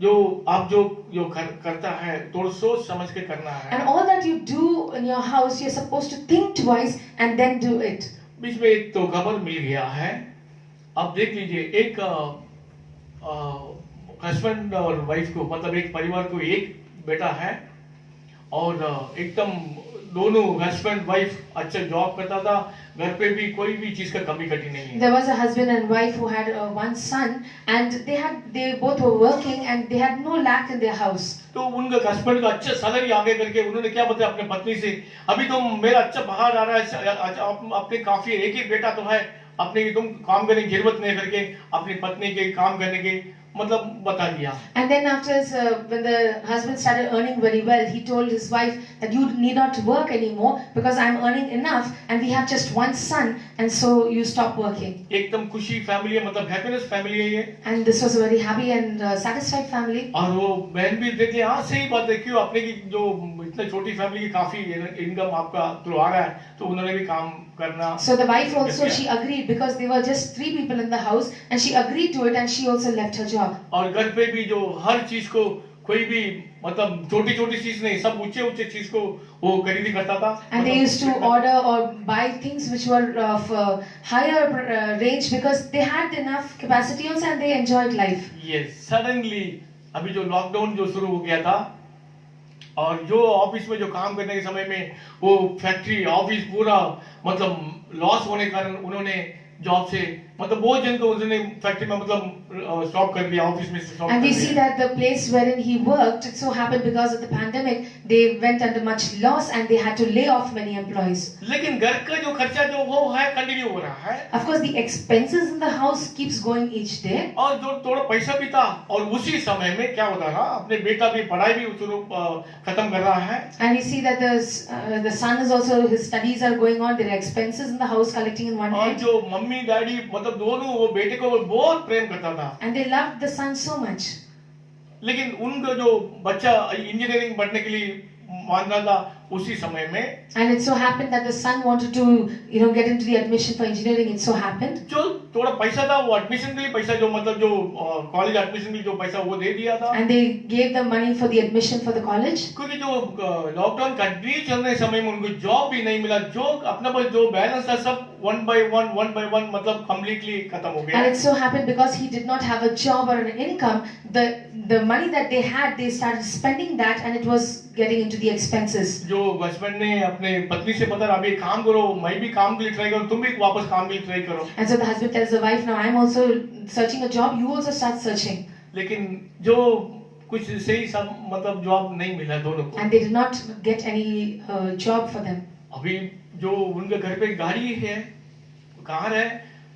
जो आप जो करता है थोड़ा सोच समझ के करना है। And all that you do in your house, you're supposed to think twice and then do it. बीच में एक तो खबर मिल गया है, आप देख लीजिए, एक हस्बैंड और वाइफ को, मतलब एक परिवार को एक बेटा है और एकदम दोनों हस्बैंड वाइफ अच्छा जॉब करता था, घर पे भी कोई भी चीज का कमी कटी नहीं है। There was a husband and wife who had one son and they both were working and they had no lack in their house. तो उनका हस्बैंड का अच्छा सैलरी आगे करके उन्होंने क्या बताया अपने पत्नी से, अभी तो मेरा अच्छा बाहर आ रहा है, अपने काफी एक ही बेटा तो है, अपने तुम काम करने की जरूरत नहीं करके अपनी पत्नी के काम करने के मतलब बता दिया। And then after when the husband started earning very well, he told his wife that you need not work anymore because I'm earning enough and we have just one son and so you stop working. एकदम खुशी family है, मतलब happiness family है ये। And this was a very happy and satisfied family. और वो बहन भी देखती है, हाँ सही बात है, क्यों अपने की जो इतनी छोटी फैमिली की काफी इनकम आपका थ्रू आ रहा है, तो उन्होंने भी काम करना। So the wife also, she agreed because there were just 3 people in the house and she agreed to it and she also left her job. और घर पे भी जो हर चीज को कोई भी मतलब छोटी छोटी चीज नहीं, सब ऊंचे ऊंचे चीज को वो खरीदी करता था। And they used to order or buy things which were of higher range because they had enough capacity also and they enjoyed life. Yes, suddenly अभी जो लॉकडाउन जो शुरू हो गया था और जो ऑफिस में जो काम करने के समय में वो फैक्ट्री ऑफिस पूरा मतलब लॉस होने के कारण उन्होंने जॉब से मतलब बहुत जन को उन्होंने फैक्ट्री में मतलब स्टॉप कर दिया, ऑफिस में स्टॉप कर And we दिया। see that the place wherein he worked, it so happened because of the pandemic, they went under much loss and they had to lay off many employees. लेकिन घर का जो खर्चा जो वो है कंटिन्यू हो रहा है Of course, the expenses in the house keeps going each day. और जो थोड़ा पैसा भी था और उसी समय में क्या होता था, अपने बेटा भी पढ़ाई भी खत्म कर रहा है। And we see that the son is also, his studies are going on, there are expenses in the house collecting in one और hand. जो मम्मी डैडी मतलब दोनों वो बेटे को बहुत प्रेम करता था। And they loved the son so much. लेकिन उनका जो बच्चा इंजीनियरिंग पढ़ने के लिए मानना था उसी समय में And it so happened that the son wanted to, get into the admission for engineering. It so happened. जो थोड़ा पैसा था वो एडमिशन के लिए पैसा जो मतलब जो कॉलेज एडमिशन के लिए जो पैसा वो दे दिया था And they gave the money for the admission for the college. क्योंकि जो लॉकडाउन कंटिन्यू चलने समय में उनको जॉब भी नहीं मिला जो अपना पास जो बैलेंस था सब वन बाय वन मतलब कम्प्लीटली खत्म हो गया And it so happened because he did not have a job or an income, the money that they had, they started spending that, and it was getting into the expenses. जो husband ने अपने पत्नी से पता अभी काम करो मैं भी काम के लिए ट्राई करो तुम भी वापस काम के लिए ट्राई करो And so the husband tells the wife, now I am also searching a job, you also start searching. लेकिन जो कुछ सही सब मतलब जॉब नहीं मिला दोनों को And they did not get any job for them. अभी जो उनके घर पे गाड़ी है कार है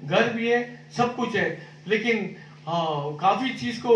घर भी है सब कुछ है लेकिन काफी चीज को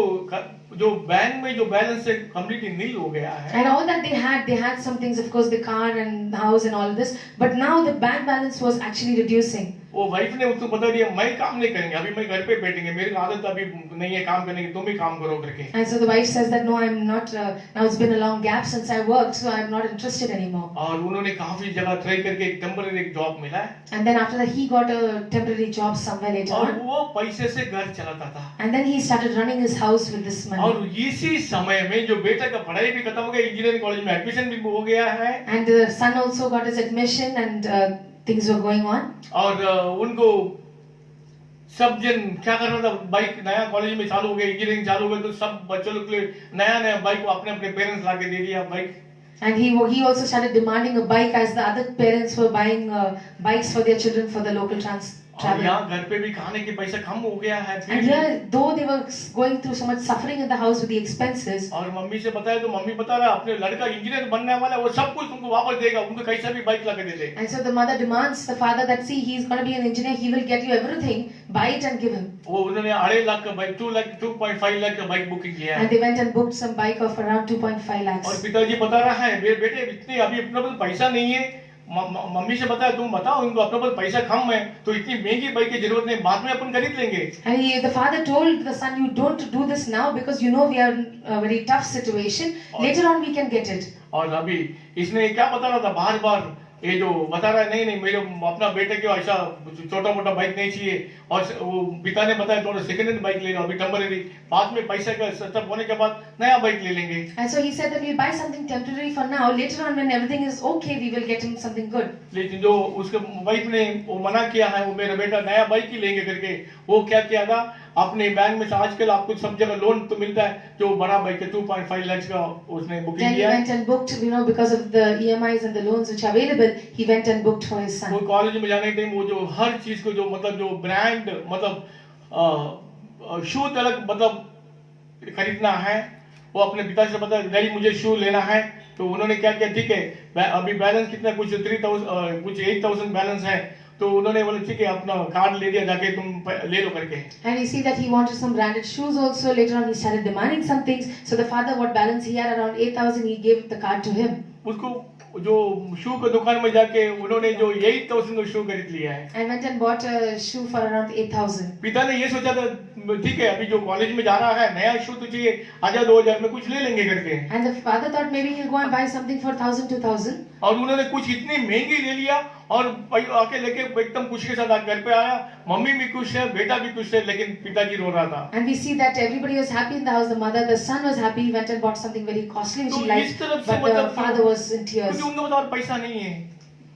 जो बैंक में जो बैलेंस है कंप्लीटली नील हो गया है And all that they had some things, of course, the car and the house and all this, but now the bank balance was actually reducing. वो वाइफ ने उसको बता दिया मैं काम नहीं करेंगे अभी मैं घर पे बैठेंगे मेरी आदत अभी नहीं है काम करने की तुम भी काम करो करके And so the wife says that no, I'm not. Now it's been a long gap since I worked, so I'm not interested anymore. और उन्होंने काफी जगह ट्राई करके एक टेम्पररी जॉब मिला है And then after that, he got a temporary job somewhere later और on. वो पैसे से घर चलाता था And then he started running his house with this money. और इसी समय में जो बेटा का पढ़ाई भी खत्म हो गया इंजीनियरिंग कॉलेज में एडमिशन भी हो गया है And the son also got his admission, and things were going on. और उनको सब जन क्या कर रहा था बाइक नया कॉलेज में चालू हो गया इंजीनियरिंग चालू हो गया तो सब बच्चों लोग के लिए नया बाइक को अपने अपने पेरेंट्स ला के दे दिया bike And he also started demanding a bike as the other parents were buying bikes for their children for the local और travel. यहाँ घर पे भी खाने के पैसा कम हो गया है And here, though they were going through so much suffering in the house with the expenses, और मम्मी से बताया तो मम्मी बता रहा अपने लड़का इंजीनियर बनने वाला है वो सब कुछ तुमको वापस देगा उनको कैसा भी बाइक ला के दे दे and so the mother demands the father that, see, he's going to be an engineer, he will get you everything, buy it and give him. वो उन्होंने 2.5 लाख का बाइक 2.5 लाख का बाइक बुकिंग किया है And they went and booked some bike of around 2.5 lakhs. और पिताजी बता रहा है मेरे बेटे इतने अभी अपने पास पैसा नहीं है मम्मी से बताया तुम बताओ इनको अपने पास पैसा कम है तो इतनी महंगी बाइक की जरूरत नहीं बाद में अपन खरीद लेंगे And the father told the son, you don't do this now because you know we are in a very tough situation. Later on we can get it. और अभी इसने क्या बता रहा था बार बार ये जो बता रहा है नहीं मेरे अपना बेटे को ऐसा छोटा मोटा बाइक नहीं चाहिए और वो पिता ने बताया थोड़ा सेकंड हैंड बाइक लेना अभी टेम्पररी बाद में पैसा का सेटअप होने के बाद नया बाइक ले लेंगे And so he said that we'll buy something temporary for now. Later on when everything is okay, we will get him something good. लेकिन जो उसके वाइफ ने वो मना किया है वो मेरा बेटा नया बाइक ही लेंगे करके वो क्या किया था अपने बैंक में से आजकल आपको सब जगह लोन तो मिलता है जो बड़ा बाइक है 2.5 लाख का उसने बुकिंग Then he किया went and booked, because of the EMIs and the loans which are available, he went and booked for his वो son. कॉलेज में जाने के टाइम वो जो हर चीज को जो मतलब जो ब्रांड मतलब शू तक मतलब खरीदना है वो अपने पिता से बताया डैडी मुझे शू लेना है तो उन्होंने क्या किया ठीक है अभी बैलेंस कितना कुछ 3,000 कुछ 8,000 बैलेंस है तो उन्होंने बोला ठीक है अपना कार्ड ले दिया जाके तुम ले लो करके And you see that he wanted some branded shoes also. Later on he started demanding some things. So the father, what balance he had around 8,000, he gave the card to him. उसको जो शू की दुकान में जाके उन्होंने जो 8,000 का शू खरीद लिया है And went and bought a shoe for around 8,000. पिता ने ये सोचा था ठीक है अभी जो कॉलेज में जा रहा है नया शू तो चाहिए 1,000-2,000 में कुछ ले लेंगे करके And the father thought maybe he'll go and buy something for 1,000-2,000. और उन्होंने कुछ इतनी महंगी ले लिया और आके लेके एकदम खुशी के साथ घर पे आया मम्मी भी खुश है बेटा भी खुश है लेकिन पिताजी रो रहा था And we see that everybody was happy in the house. The mother, the son was happy. He went and bought something very costly which तो he liked. इस तरफ से But the मतलब father was in tears. क्योंकि उनके पास और पैसा नहीं है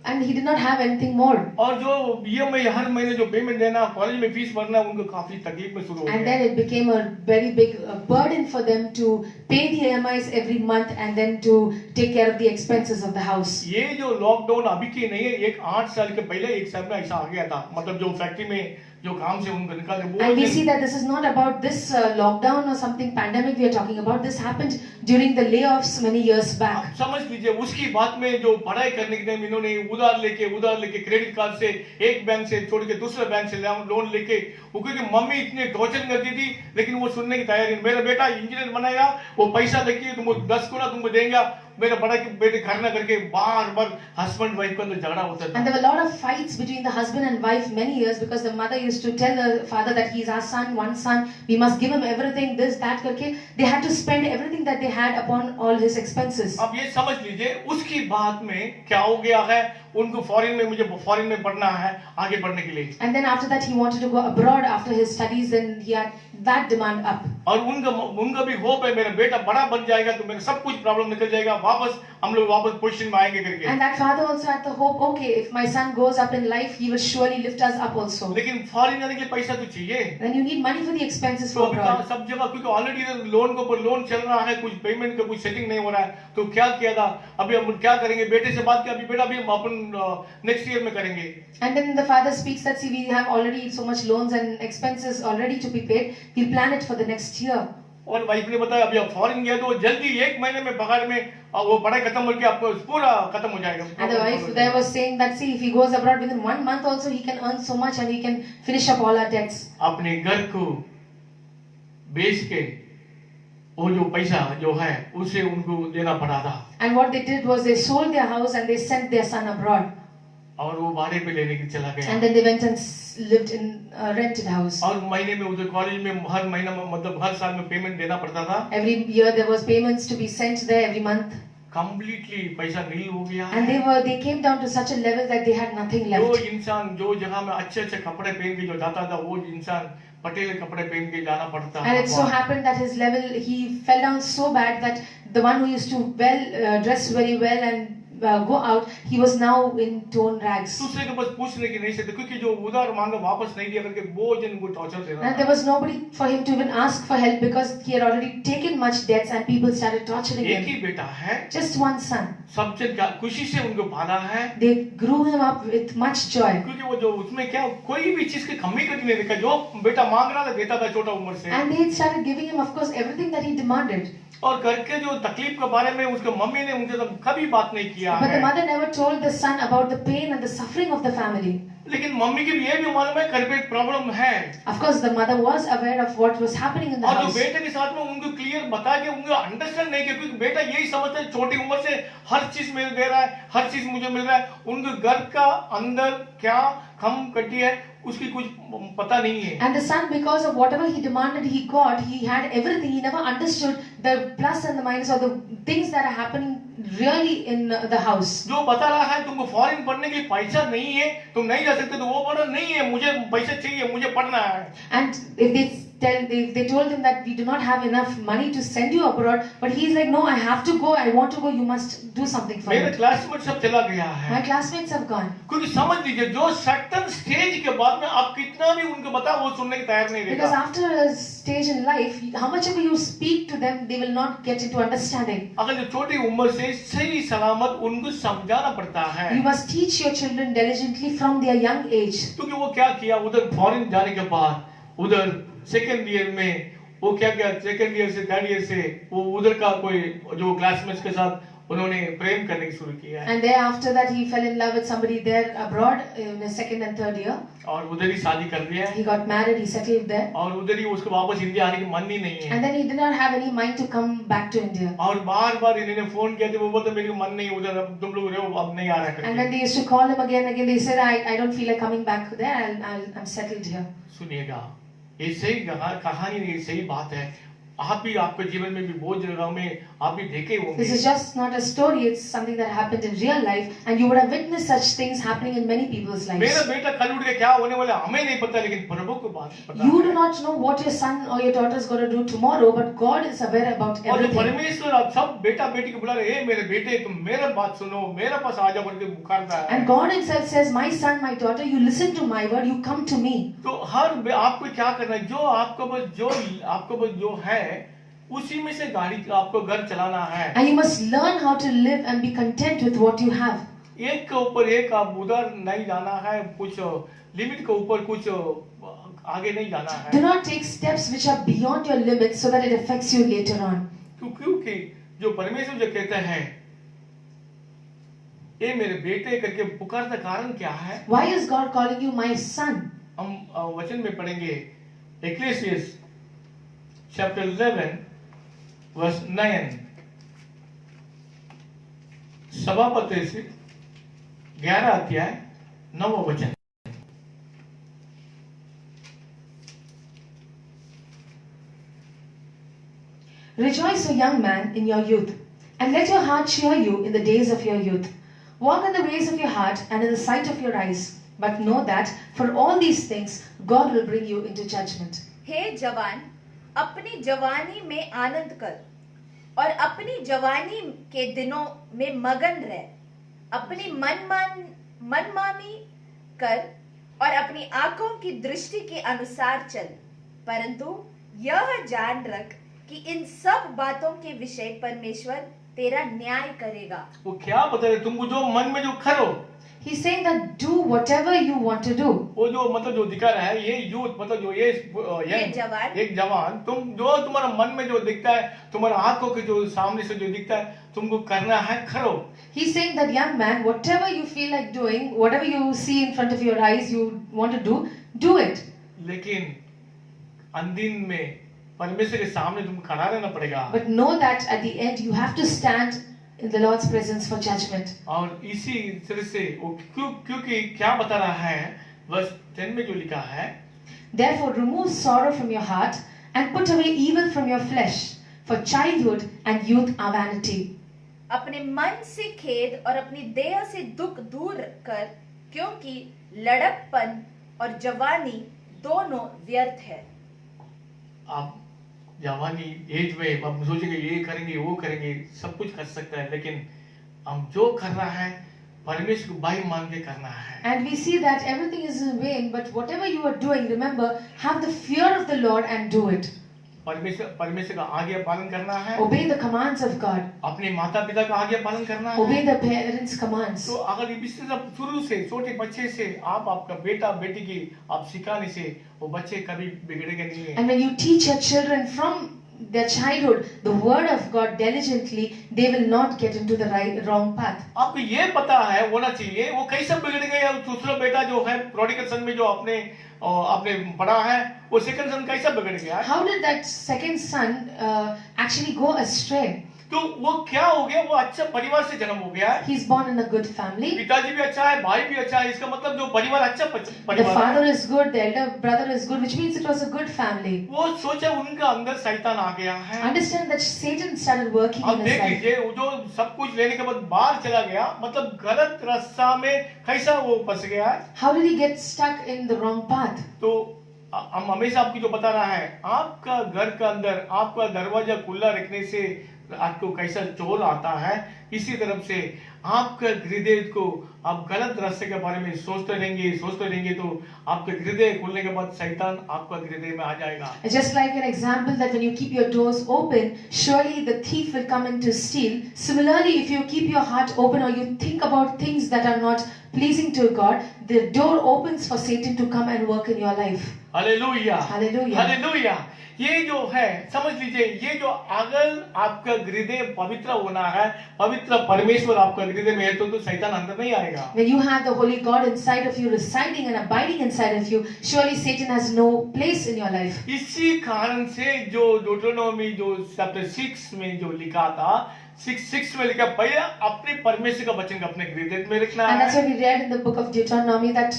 And he did not have anything more. और जो EMI हर महीने जो पेमेंट देना कॉलेज में फीस भरना उनको काफी तकलीफ में शुरू हो And गया then it became a very big burden for them to pay the EMIs every month and then to take care of the expenses of the house. ये जो लॉकडाउन अभी की नहीं है एक 8 साल के पहले एक साल में ऐसा आ गया था मतलब जो फैक्ट्री में जो काम से उनको निकाले वो And we see that this is not about this lockdown or something pandemic we are talking about. This happened during the layoffs many years back. आप समझ लीजिए उसकी बात में जो पढ़ाई करने के टाइम इन्होंने उधार लेके क्रेडिट कार्ड से एक बैंक से छोड़ के दूसरे बैंक से लोन लेके वो क्योंकि मम्मी इतने टॉर्चर करती थी लेकिन वो सुनने की तैयारी मेरा बेटा इंजीनियर बनाएगा वो पैसा लेके तुमको 10 गुना तुमको देंगे मेरे बड़ा के बेटे घर ना करके बार बार हस्बैंड वाइफ के अंदर झगड़ा होता And था। there were a lot of fights between the husband and wife many years because the mother used to tell the father that he's our son, one son, we must give him everything, this, that करके they had to spend everything that they had upon all his expenses. अब ये समझ लीजिए उसकी बात में क्या हो गया है, उनको फॉरेन में, मुझे फॉरेन में पढ़ना है आगे बढ़ने के लिए, And then after that he wanted to go abroad after his studies and he had that demand up. और उनका भी होप है मेरा बेटा बड़ा बन जाएगा तो मेरा सब कुछ प्रॉब्लम निकल जाएगा, वापस हम लोग वापस पोजीशन में आएंगे करके। And that father also had the hope, okay, if my son goes up in life, he will surely lift us up also. लेकिन फॉरेन जाने के लिए पैसा तो चाहिए, Then you need money for the expenses तो for अभी abroad. सब जगह क्योंकि ऑलरेडी लोन के ऊपर लोन चल रहा है, कुछ पेमेंट का कुछ सेटिंग नहीं हो रहा है, तो क्या किया था, अभी हम क्या करेंगे, बेटे से बात किया, अभी बेटा अभी हम अपन नेक्स्ट ईयर में करेंगे। And then the father speaks that, see, we have already so much loans and expenses already to be paid, we'll plan it for the next year. और वाइफ ने बताया अभी आप फॉरेन गया तो जल्दी 1 महीने में पगार में वो पढ़ाई खत्म करके आपको पूरा खत्म हो जाएगा। And the wife there was saying that, see, if he goes abroad within 1 month also, he can earn so much and he can finish up all our debts. अपने घर को बेच के वो जो पैसा जो है उसे उनको देना पड़ा था, And what they did was they sold their house and they sent their son abroad. और वो भाड़े पे लेने के चला गया। And then they went and lived in a rented house. और महीने में उधर कॉलेज में हर महीना में मतलब हर साल में पेमेंट देना पड़ता था। Every year there was payments to be sent there every month. Completely पैसा नील हो गया। And they came down to such a level that they had nothing जो left. इंसान जो जगह में अच्छे अच्छे कपड़े पहन के जो जाता था वो इंसान पटेल कपड़े पहन के जाना पड़ता And it so happened that his level, he fell down so bad that the one who used to dress very well and go out, he was now in torn rags. दूसरे के पास पूछने की नहीं सकते क्योंकि जो उधार मांगा वापस नहीं दिया करके वो जन को टॉर्चर दे रहा And there was nobody for him to even ask for help because he had already taken much debts and people started torturing एक ही him. बेटा है, Just one son. सब जन क्या खुशी से उनको पाला है They grew him up with much joy. क्योंकि वो जो उसमें क्या कोई भी चीज की कमी कभी नहीं देखा, जो बेटा मांग रहा था देता था छोटा उम्र से। And they started giving him, of course, everything that he demanded. और घर के जो तकलीफ के बारे में उसके मम्मी ने उनके साथ कभी बात नहीं किया But the है। mother never told the son about the pain and the suffering of the family. लेकिन मम्मी की भी ये भी मालूम है घर पे एक प्रॉब्लम है, Of course, the mother was aware of what was happening in the और जो house. बेटे के साथ में उनको क्लियर बता के उनको अंडरस्टैंड नहीं किया क्योंकि बेटा यही समझता है छोटी उम्र से हर चीज मिल दे रहा है, हर चीज मुझे मिल रहा है, उनको घर का अंदर क्या खम कटी है उसकी कुछ पता नहीं है। And the son, because of whatever he demanded, he got. He had everything. He never understood the plus and the minus or the things that are happening really in the house. जो बता रहा है तुमको foreign पढ़ने के लिए पैसा नहीं है, तुम नहीं जा सकते, तो वो बोल रहा नहीं है मुझे पैसा चाहिए, मुझे पढ़ना है। And if they told him that we do not have enough money to send you abroad, but he's like, no, I have to go. I want to go. You must do something for मेरे me. Classmate सब चला गया है My classmates have gone. क्योंकि समझ लीजिए जो certain stage के बाद में आप कितना भी उनको बताओ वो सुनने के तैयार नहीं Because रहेगा। after a stage in life, how much ever you speak to them, they will not get into understanding. अगर जो छोटी उम्र से सही सलामत उनको समझाना पड़ता है, You must teach your children diligently from their young age. क्योंकि वो क्या किया उधर फॉरेन जाने के बाद उधर सेकेंड ईयर में वो क्या किया, सेकेंड ईयर से थर्ड ईयर से वो उधर का कोई जो क्लासमेट्स के साथ उन्होंने प्रेम करने की शुरू किया है And thereafter that he fell in love with somebody there abroad in his second and third year. और उधर ही शादी कर दिया है He got married, he settled there. और उधर ही उसको वापस इंडिया आने की मन ही नहीं है। And then he did not have any mind to come back to India. और बार बार इन्होंने फोन किया थे, वो बोलते मेरे को मन नहीं उधर, अब तुम लोग रहो, अब नहीं आ रहा And when करके। they used to call him again, they said, I don't feel like coming back there, I'm settled here. सुनिएगा, ये सही कहानी नहीं, सही बात है। आप भी आपके जीवन में भी बहुत जगहों में आप भी देखे होंगे। This is just not a story, it's something that happened in real life, and you would have witnessed such things happening in many people's मेरा lives. बेटा कल उठ के क्या होने वाला हमें नहीं पता, लेकिन प्रभु को बात पता You है। do not know what your son or your daughter is going to do tomorrow, but God is aware about और जो everything. परमेश्वर आप सब बेटा बेटी को बुला रहे, हे मेरे बेटे तुम मेरा बात सुनो, मेरे पास आ जाओ करके पुकारता है। And God himself says, my son, my daughter, you listen to my word, you come to me. तो हर आपको क्या करना है, जो आपको बस जो है उसी में से गाड़ी आपको घर चलाना है। And you must learn how to live and be content with what you have. एक के ऊपर एक आप उधर नहीं जाना है, कुछ लिमिट के ऊपर कुछ आगे नहीं जाना है। Do not take steps which are beyond your limits so that it affects you later on. क्योंकि जो परमेश्वर जो कहते हैं ये मेरे बेटे करके पुकारता कारण क्या है? Why is God calling you my son? हम वचन में पढ़ेंगे एक्लेसियस चैप्टर 11 वर्स 9। सभापति से 11 अध्याय 9 वचन। Rejoice, O young man, in your youth, and let your heart cheer you in the days of your youth. Walk in the ways of your heart and in the sight of your eyes, but know that for all these things God will bring you into judgment. हे जवान, अपनी जवानी में आनंद कर और अपनी जवानी के दिनों में मगन रह, अपनी मनमानी कर और अपनी आंखों की दृष्टि के अनुसार चल, परंतु यह जान रख कि इन सब बातों के विषय परमेश्वर तेरा न्याय करेगा। वो क्या बता रहे, तुमको जो मन में जो करो। He's saying that do whatever you want to do. वो जो मतलब जो दिखा रहा है, ये यूथ मतलब जो ये एक जवान, तुम जो तुम्हारा मन में जो दिखता है, तुम्हारा आंखों के जो सामने से जो दिखता है, तुमको करना है, करो। He's saying that young man, whatever you feel like doing, whatever you see in front of your eyes, you want to do it. लेकिन अंतिम में परमेश्वर के सामने तुम खड़ा रहना पड़ेगा। But know that at the end you have to stand in the Lord's presence for judgment. और इसी तरह से वो क्योंकि क्या बता रहा है, वर्स 10 में जो लिखा है, Therefore remove sorrow from your heart and put away evil from your flesh, for childhood and youth are vanity. अपने मन से खेद और अपनी देह से दुख दूर कर, क्योंकि लड़कपन और जवानी दोनों व्यर्थ है। आप जवानी एज में हम सोचेंगे ये करेंगे वो करेंगे, सब कुछ कर सकता है, लेकिन हम जो करना है परमेश्वर को भाई मान के करना है। And we see that everything is in vain, but whatever you are doing, remember, have the fear of the Lord and do it. परमेश्वर का आज्ञा पालन करना है। Obey the commands of God. अपने माता पिता का आज्ञा पालन करना है। Obay the parents' commands. तो अगर ये सब शुरू से छोटे बच्चे से आप आपका बेटा बेटी की आप सिखाने से वो बच्चे कभी बिगड़ेंगे नहीं है। And when you teach your children from their childhood the word of God diligently, they will not get into the wrong path. आपको ये पता है होना चाहिए वो कैसे बिगड़ेंगे, या दूसरा बेटा जो है प्रोडिगल सन में जो आपने पढ़ा है, वो सेकंड सन कैसा बिगड़ गया? How did that second son actually go astray? तो वो क्या हो गया, वो अच्छा परिवार से जन्म हो गया है। He's born in a good family. पिताजी भी अच्छा है, भाई भी अच्छा है, इसका मतलब जो परिवार अच्छा The परिवार father है। is good, the elder brother is good, which means it was a good family. वो सोचा उनका अंदर शैतान आ गया है। Understand that Satan started working अब in his देख life. लीजिए वो जो सब कुछ लेने के बाद बाहर चला गया, मतलब गलत रास्ता में कैसा वो फंस गया है। How did he get stuck in the wrong path? तो हम हमेशा आपको जो बता रहा है, आपका घर का अंदर आपका दरवाजा खुला रखने से आपको कैसा चोर आता है, इसी तरफ से आपका हृदय को आप गलत रास्ते के बारे में सोचते रहेंगे तो आपके हृदय खुलने के बाद शैतान आपका हृदय में आ जाएगा। Just like an example that when you keep your doors open, surely the thief will come in to steal. Similarly, if you keep your heart open or you think about things that are not pleasing to God, the door opens for Satan to come and work in your life. Hallelujah, hallelujah, hallelujah. ये जो है समझ लीजिए, ये जो अगर आपका हृदय पवित्र होना है, पवित्र परमेश्वर आपका हृदय में है तो शैतान अंदर नहीं आएगा। When you have the Holy God inside of you, residing and abiding inside of you, surely Satan has no place in your life. इसी कारण से जो deuteronomy जो chapter 6 में जो लिखा था, 6 में लिखा पहले अपने परमेश्वर का वचन का अपने हृदय में रखना And that's है, why we read in the book of Deuteronomy that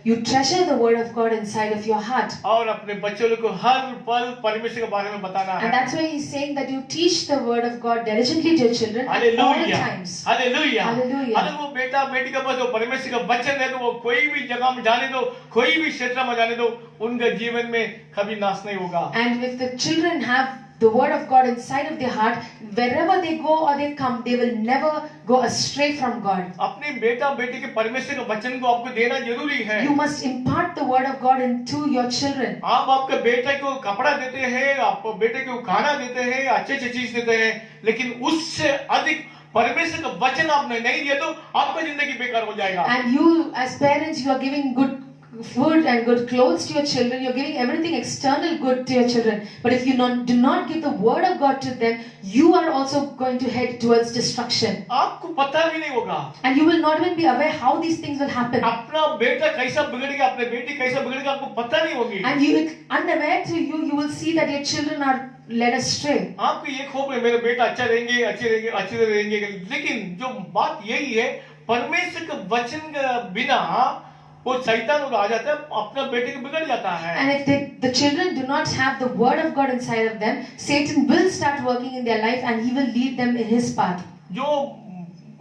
you treasure the word of God inside of your heart. और अपने बच्चों को हर पल परमेश्वर के बारे में बताना And है। that's why he's saying that you teach the word of God diligently to your children at all hallelujah, times. Hallelujah. Hallelujah. अगर वो बेटा बेटी का पास वो परमेश्वर का वचन है तो वो कोई भी जगह में जाने दो, कोई भी क्षेत्र में जाने दो, उनका जीवन में कभी नाश नहीं होगा। And if the children have the word of God inside of their heart, wherever they go or they come, they will never go astray from God. अपने बेटा बेटी के परमेश्वर का वचन को आपको देना जरूरी है। You must impart the word of God into your children. आप आपके बेटे को कपड़ा देते हैं, आप बेटे को खाना देते हैं, अच्छे चीज देते हैं, लेकिन उससे अधिक परमेश्वर का वचन आपने नहीं दिया तो आपका जिंदगी बेकार हो जाएगा। And you as parents, you are giving good food and good clothes to your children, you're giving everything external good to your children, but if you do not give the word of God to them, you are also going to head towards destruction. आपको पता भी नहीं होगा, And you will not even be aware how these things will happen. अपना बेटा कैसा बिगड़ेगा, अपने बेटी कैसा बिगड़ेगा, आपको पता नहीं होगी। And you, unaware to you, you will see that your children are led astray. आपको ये खोप है मेरे बेटा अच्छे रहेंगे, अच्छे रहेंगे, लेकिन जो बात यही है, परमेश्वर के वचन के बिना वो शैतान उधर आ जाता है, अपना बेटे को बिगड़ जाता है। And if the children do not have the word of God inside of them, Satan will start working in their life and he will lead them in his path. जो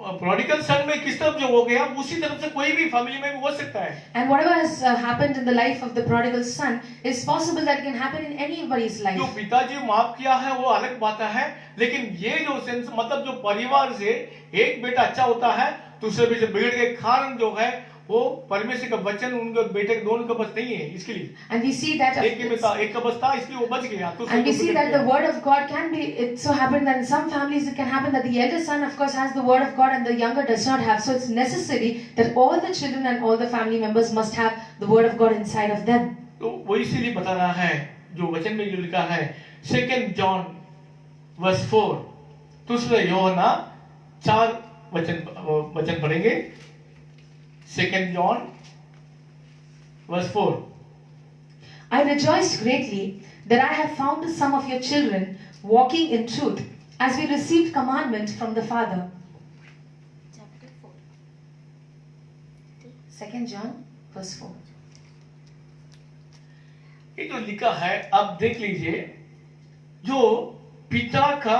प्रोडिगल सन में किस तरफ जो हो गया, उसी तरफ से कोई भी फैमिली में भी हो सकता है। And whatever has happened in the life of the prodigal son is possible that it can happen in anybody's life. जो पिताजी माफ किया है वो अलग बात है, लेकिन ये जो सेंस मतलब जो परिवार से एक बेटा अच्छा होता है, दूसरे भी से बिगड़ के कारण जो है वो परमेश्वर का वचन उनके बेटे के दोनों का बस नहीं है, इसके लिए। And we see that एक का बस था, इसलिए वो बच गया। and we see that the word of God can be, it so happened that in some families it can happen that the elder son of course has the word of God and the younger does not have. So it's necessary that all the children and all the family members must have the word of God inside of them. तो वो इसीलिए बता रहा है, जो वचन में जो लिखा है 2 John verse 4, दूसरे यूहन्ना 4 वचन पढ़ेंगे। 2 John verse 4. I rejoiced greatly that I have found some of your children walking in truth, as we received commandment from the Father. Chapter 4. 2 John verse 4. ये जो लिखा है आप देख लीजिए, जो पिता का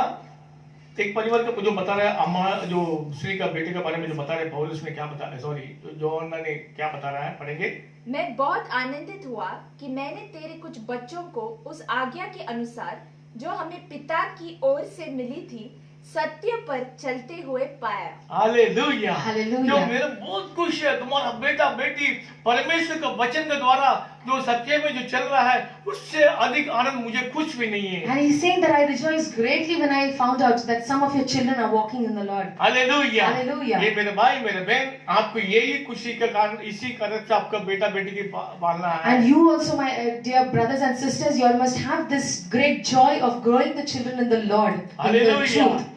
एक परिवार का जो बता रहा है, अम्मा जो श्री का बेटे के बारे में जो बता रहे पौलुस ने क्या बता रहा है, सॉरी यूहन्ना ने क्या बता रहा है, पढ़ेंगे। मैं बहुत आनंदित हुआ कि मैंने तेरे कुछ बच्चों को उस आज्ञा के अनुसार जो हमें पिता की ओर से मिली थी सत्य पर चलते हुए पाया। Hallelujah, hallelujah. जो मेरे बहुत खुश है, तुम्हारा बेटा बेटी परमेश्वर के वचन के द्वारा जो सत्य में जो चल रहा है, उससे अधिक आनंद मुझे कुछ भी नहीं है। And he's saying that I rejoiced greatly when I found out that some of your children are walking in the Lord. Hallelujah, hallelujah. ये मेरे भाई मेरे बहन, आपको यही खुशी के कारण इसी कारण से आपका बेटा बेटी की पालना है। And you also, my dear brothers and sisters, you all must have this great joy of growing the children in the Lord, in the hallelujah. truth.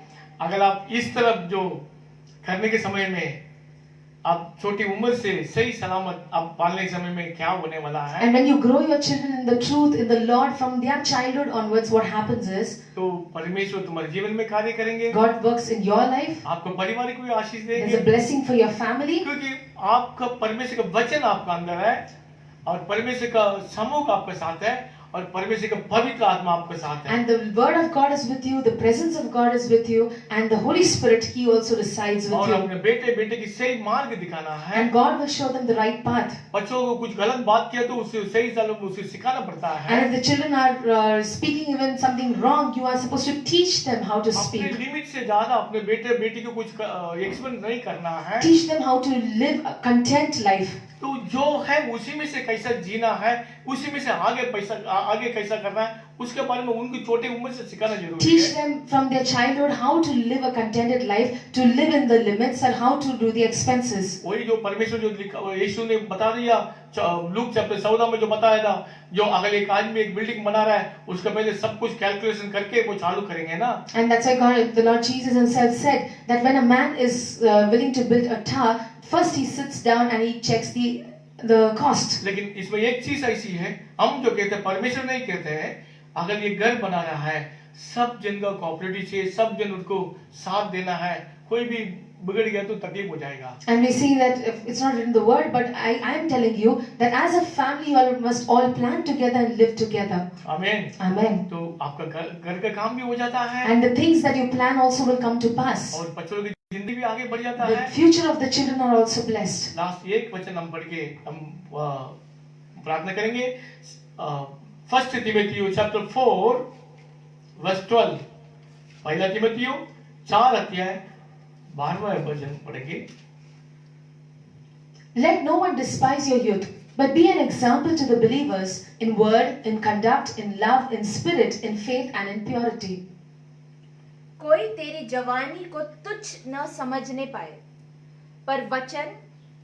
अगर आप इस तरफ जो करने के समय में आप छोटी उम्र से सही सलामत आप पालने के समय में क्या होने वाला है, And when you grow your children in the truth, in the Lord, from their childhood onwards, what happens is तो परमेश्वर तुम्हारे जीवन में कार्य करेंगे, God works in your life. आपको परिवार को भी आशीष There's देंगे, a blessing for your family. क्योंकि आपका परमेश्वर का वचन आपका अंदर है और परमेश्वर का समूह आपके साथ है और परमेश्वर का पवित्र आत्मा आपके साथ है। And the word of God is with you, the presence of God is with you, and the Holy Spirit, He also resides with और you. अपने बेटे बेटे की सही मार्ग दिखाना है। And God will show them the right path. बच्चों को कुछ गलत बात किया तो उसे सही सालों में उसे सिखाना पड़ता है। And if the children are speaking even something wrong, you are supposed to teach them how to अपने speak. लिमिट से ज्यादा अपने बेटे बेटी को कुछ एक्सपेरिमेंट नहीं करना है। Teach them how to live a content life. तो जो है उसी में से कैसा जीना है, उसी में से आगे कैसा करना है, उसके बारे में उनकी छोटी उम्र से सिखाना जरूरी Teach है। them from their childhood how to live a contented life, to live in the limits, and how to do the expenses. वही जो परमेश्वर जो यीशु ने बता दिया लूक चैप्टर 14 में जो बताया था, जो अगर एक आदमी एक बिल्डिंग बना रहा है उसका पहले सब कुछ कैलकुलेशन करके वो चालू करेंगे ना। And that's why God, the Lord Jesus Himself said that when a man is willing to build a tower, first he sits down and he checks the cost. लेकिन इसमें एक चीज ऐसी है, हम जो कहते हैं परमेश्वर नहीं कहते हैं, अगर ये घर बना रहा है सब जन का कोऑपरेटिव चाहिए, सब जन उनको साथ देना है, कोई भी बिगड़ गया तो तकलीफ हो जाएगा। And we see that if it's not in the word, but I am telling you that as a family you all must all plan together and live together. आमीन। Amen. तो आपका घर का काम भी हो जाता है And the things that you plan also will come to pass. और बच्चों की जिंदगी भी आगे बढ़ जाता The है। future of the children are also blessed. Last एक वचन हम पढ़ के हम प्रार्थना करेंगे। 1 तिमोथी चैप्टर 4 वर्स 12, पहला तिमोथी 4 अध्याय 12वां वचन पढ़ेंगे। Let no one despise your youth, but be an example to the believers in word, in conduct, in love, in spirit, in faith, and in purity. कोई तेरी जवानी को तुच्छ न समझने पाए, पर वचन,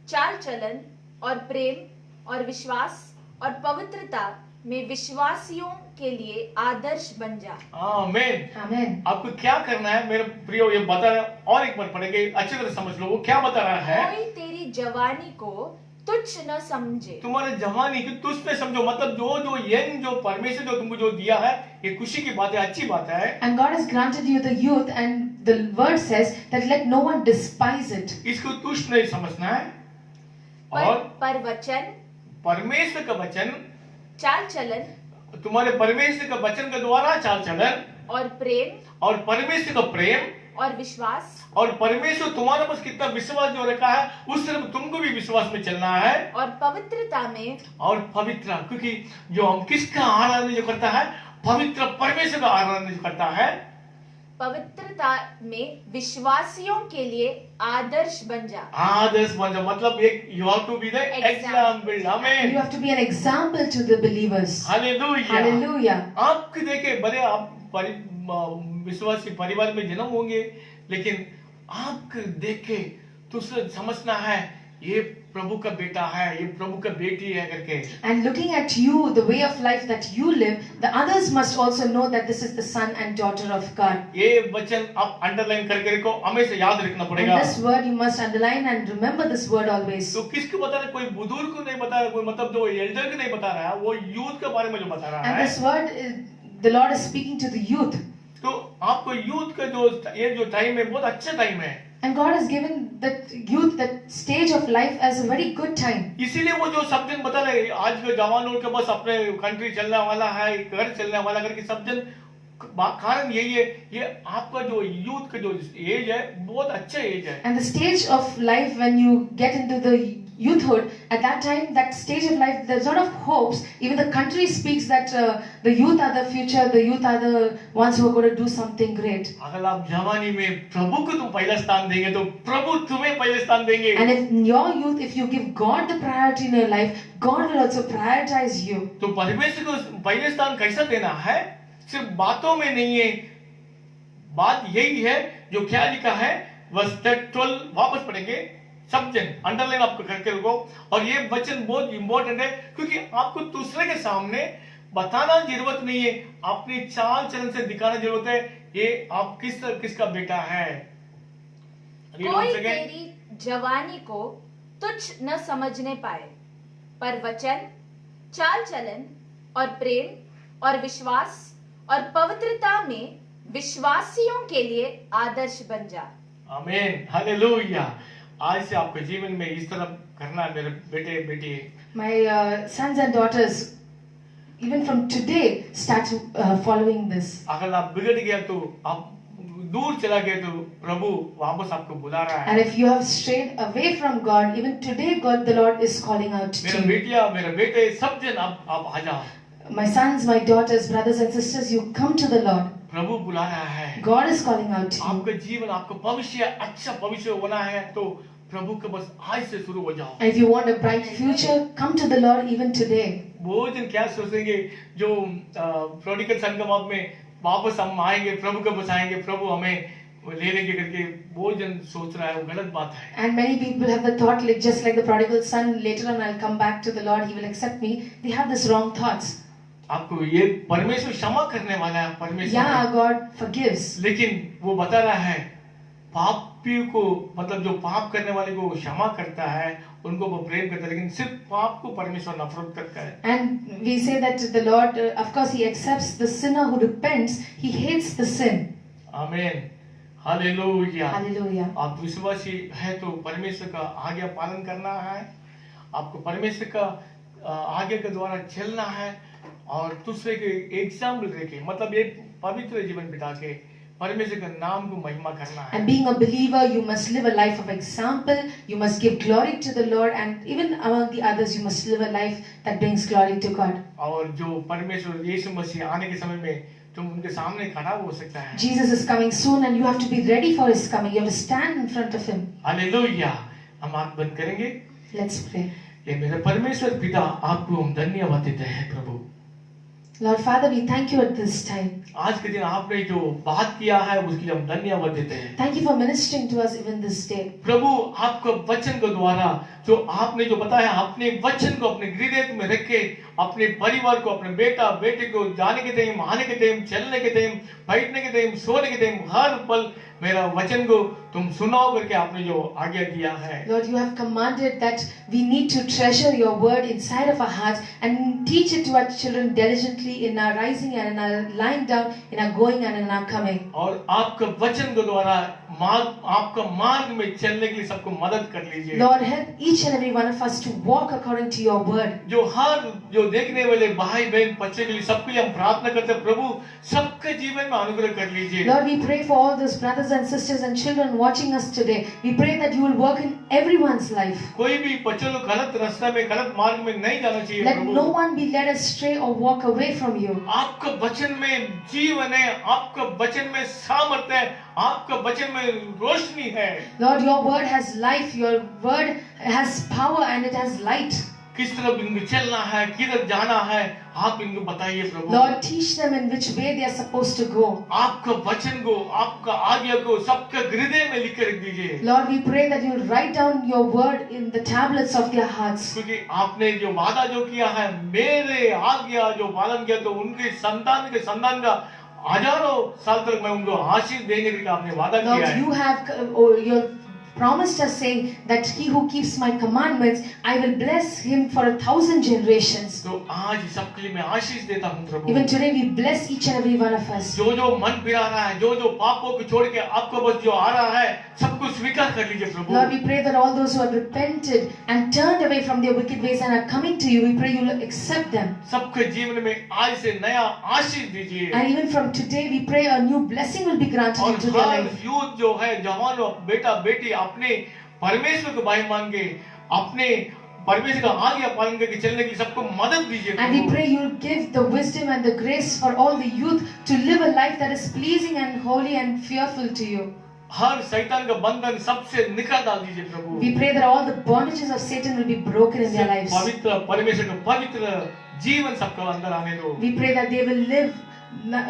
चाल चलन और प्रेम और विश्वास और पवित्रता में विश्वासियों के लिए आदर्श बन जा। आमीन। Amen. आपको क्या करना है मेरे प्रियो, ये बता रहा है और एक बार पढ़ेंगे, अच्छी तरह समझ लो वो क्या बता रहा है। कोई तेरी जवानी को तुच्छ न समझे। तुम्हारे जवानी की तुझ पे समझो, मतलब जो यंग जो परमेश्वर जो तुमको जो दिया है ये खुशी की बात है, अच्छी बात है। And God has granted you the youth, and the word says that let no one despise it. इसको तुच्छ नहीं समझना है। पर, और पर वचन, परमेश्वर का वचन, चाल चलन तुम्हारे परमेश्वर का वचन के द्वारा चाल चलन, और प्रेम और परमेश्वर का प्रेम, और विश्वास और परमेश्वर तुम्हारे पास कितना विश्वास जो रखा है उस तरह तुमको भी विश्वास में चलना है। और पवित्रता में, और पवित्र, क्योंकि जो हम किसका आराधना जो करता है, पवित्र परमेश्वर का आराधना जो करता है, पवित्रता में विश्वासियों के लिए आदर्श बन जा। आदर्श बन जा, मतलब एक you have to be the example. You आमीन, have to be an example to the believers. Hallelujah. Hallelujah. आपके देखे बड़े आप विश्वासी परिवार में जन्म होंगे, लेकिन आपके देख के दूसरे समझना है ये प्रभु का बेटा है, ये प्रभु का बेटी है करके। And looking at you, the way of life that you live, the others must also know that this is the son and daughter of God. ये वचन आप अंडरलाइन करके रखो, हमेशा याद रखना And पड़ेगा। this word you must underline and remember this word always. तो किसको बता रहा है? कोई बुजुर्ग को नहीं बता रहा, कोई मतलब जो एल्डर को नहीं बता रहा है, वो यूथ के बारे में जो बता रहा And है। this word, the Lord is speaking to the youth. तो आपको यूथ का जो ये जो टाइम है बहुत अच्छा टाइम है, And God has given that youth that stage of life as a very good time. इसीलिए वो जो सब जन बता रहे आज के जवानों के बस अपने कंट्री चलने वाला है, घर चलने वाला करके सब जन, कारण यही है, ये आपका जो यूथ का जो एज है बहुत अच्छा एज है। And the stage of life when you get into the youthhood, at that time, that stage of life, there's a lot of hopes. Even the country speaks that the youth are the future, the youth are the ones who are going to do something great. अगर आप जवानी में प्रभु को तुम पहला स्थान देंगे तो प्रभु तुम्हें पहले स्थान देंगे। And if in your youth, if you give God the priority in your life, God will also prioritize you. तो परमेश्वर को पहले स्थान कैसा देना है? सिर्फ बातों में नहीं है, बात यही है जो क्या लिखा है वर्स 12 वापस पढ़ेंगे, सब जन अंडरलाइन आपको करके रखो। और ये वचन बहुत इंपॉर्टेंट है, क्योंकि आपको दूसरे के सामने बताना जरूरत नहीं है, अपनी चाल चलन से दिखाना जरूरत है ये आप किसका बेटा है। कोई तेरी जवानी को तुच्छ न समझने पाए, पर वचन, चाल चलन और प्रेम और विश्वास और पवित्रता में विश्वासियों के लिए आदर्श बन जा। आमीन, हालेलुया। आज से आपके जीवन में इस तरह करना है मेरे बेटे बेटी। My sons and daughters, even from today, start following this. अगर आप बिगड़ गया तो आप दूर चला गया तो प्रभु वापस आपको बुला रहा है। And if you have strayed away from God, even today, God, the Lord is calling out to मेरा you. बेटिया, मेरे बेटे, सब जन आप आ जाओ। My sons, my daughters, brothers and sisters, you come to the Lord. प्रभु बुला रहा है। God is calling out to you. आपका जीवन, आपका भविष्य अच्छा भविष्य होना है तो प्रभु के बस आज से शुरू हो जाओ। And if you want a bright future, come to the Lord even today. वो जन क्या सोचेंगे जो प्रोडिगल सन के माप में वापस हम आएंगे, प्रभु के बस आएंगे, प्रभु हमें ले लेंगे करके वो जन सोच रहा है, वो गलत बात है। And many people have the thought, like just like the prodigal son, later on I'll come back to the Lord, He will accept me. They have this wrong thoughts. आपको ये परमेश्वर क्षमा करने वाला है, परमेश्वर Yeah, God forgives. लेकिन वो बता रहा है पापी को, मतलब जो पाप करने वाले को क्षमा करता है, उनको वो प्रेम करता है, लेकिन सिर्फ पाप को परमेश्वर नफरत करता है। And we say that the Lord, of course, He accepts the sinner who repents. He hates the sin. आमीन, हालेलुया। Hallelujah. आप विश्वासी है तो परमेश्वर का आज्ञा पालन करना है, आपको परमेश्वर का आज्ञा के द्वारा चलना है और दूसरे के एग्जाम्पल देके, मतलब एक पवित्र जीवन बिता के परमेश्वर के नाम को महिमा करना है। And being a believer, you must live a life of example. You must give glory to the Lord, and even among the others, you must live a life that brings glory to God. और जो परमेश्वर यीशु मसीह आने के समय में तुम उनके सामने खड़ा हो सकता है। Jesus is coming soon, and you have to be ready for His coming. You have to stand in front of Him. Hallelujah. हम आंख बंद करेंगे। Let's pray. ये मेरे परमेश्वर पिता, आपको हम धन्यवाद देते हैं प्रभु। Lord Father, we thank you at this time. आज के दिन आपने जो बात किया है उसके लिए हम धन्यवाद देते हैं। Thank you for ministering to us even this day. प्रभु आपका वचन के द्वारा जो आपने जो बताया, अपने वचन को अपने हृदय में रख के अपने परिवार को, अपने बेटा बेटे को जाने के टाइम, आने के टाइम, चलने के टाइम, बैठने के टाइम, सोने के टाइम, हर पल मेरा वचन को तुम सुनाओ करके आपने जो आज्ञा दिया है। Lord, you have commanded that we need to treasure your word inside of our hearts and teach it to our children diligently in our rising and in our lying down, in our going and in our coming. और आपका वचन के द्वारा आपका मार्ग में चलने के लिए सबको मदद कर लीजिए। Lord, help each and every one of us to walk according to your word. जो देखने वाले भाई बहन बच्चे के लिए सबके लिए हम प्रार्थना करते हैं, प्रभु सबके जीवन में अनुग्रह कर लीजिए। Lord, we pray for all those brothers and sisters and children watching us today. We pray that you will work in everyone's life. कोई भी बच्चे लोग गलत रास्ते में गलत मार्ग में नहीं जाना चाहिए Let Prabhu. no one be led astray or walk away from you. आपका वचन में जीवन है, आपका वचन में सामर्थ्य है, आपका वचन में रोशनी है। Lord, your word has life, your word has power and it has light. किस तरफ इनको चलना है, किधर जाना है, आप इनको बताइए प्रभु। Lord, teach them in which way they are supposed to go. आपका वचन को, आपका आज्ञा को सबके हृदय में लिख कर रख दीजिए। Lord, we pray that you will write down your word in the tablets of their hearts. क्योंकि आपने जो वादा जो किया है, मेरे आज्ञा जो पालन किया तो उनके संतान के संतान का हजारों साल तक मैं उनको आशीष देने के आपने वादा किया Lord, है। you have your promised us saying that he who keeps my commandments, I will bless him for 1,000 generations. तो आज सबके लिए मैं आशीष देता हूँ प्रभु। Even today we bless each and every one of us. जो मन फिरा रहा है, जो पापों को छोड़ के आपको बस जो आ रहा है, सबको स्वीकार कर लीजिए प्रभु। Lord, we pray that all those who have repented and turned away from their wicked ways and are coming to you, we pray you will accept them. सबके जीवन में आज से नया आशीष दीजिए। And even from today we pray a new blessing will be granted और into their her life. Youth जो है, जवान बेटा बेटी अपने परमेश्वर को भाई मान के अपने परमेश्वर का आज्ञा पालन करके चलने की सबको मदद दीजिए। And we pray you will give the wisdom and the grace for all the youth to live a life that is pleasing and holy and fearful to you. हर शैतान का बंधन सबसे निकाल डाल दीजिए प्रभु। We pray that all the bondages of Satan will be broken in their lives. पवित्र परमेश्वर का पवित्र जीवन सबको अंदर आने दो। We pray that they will live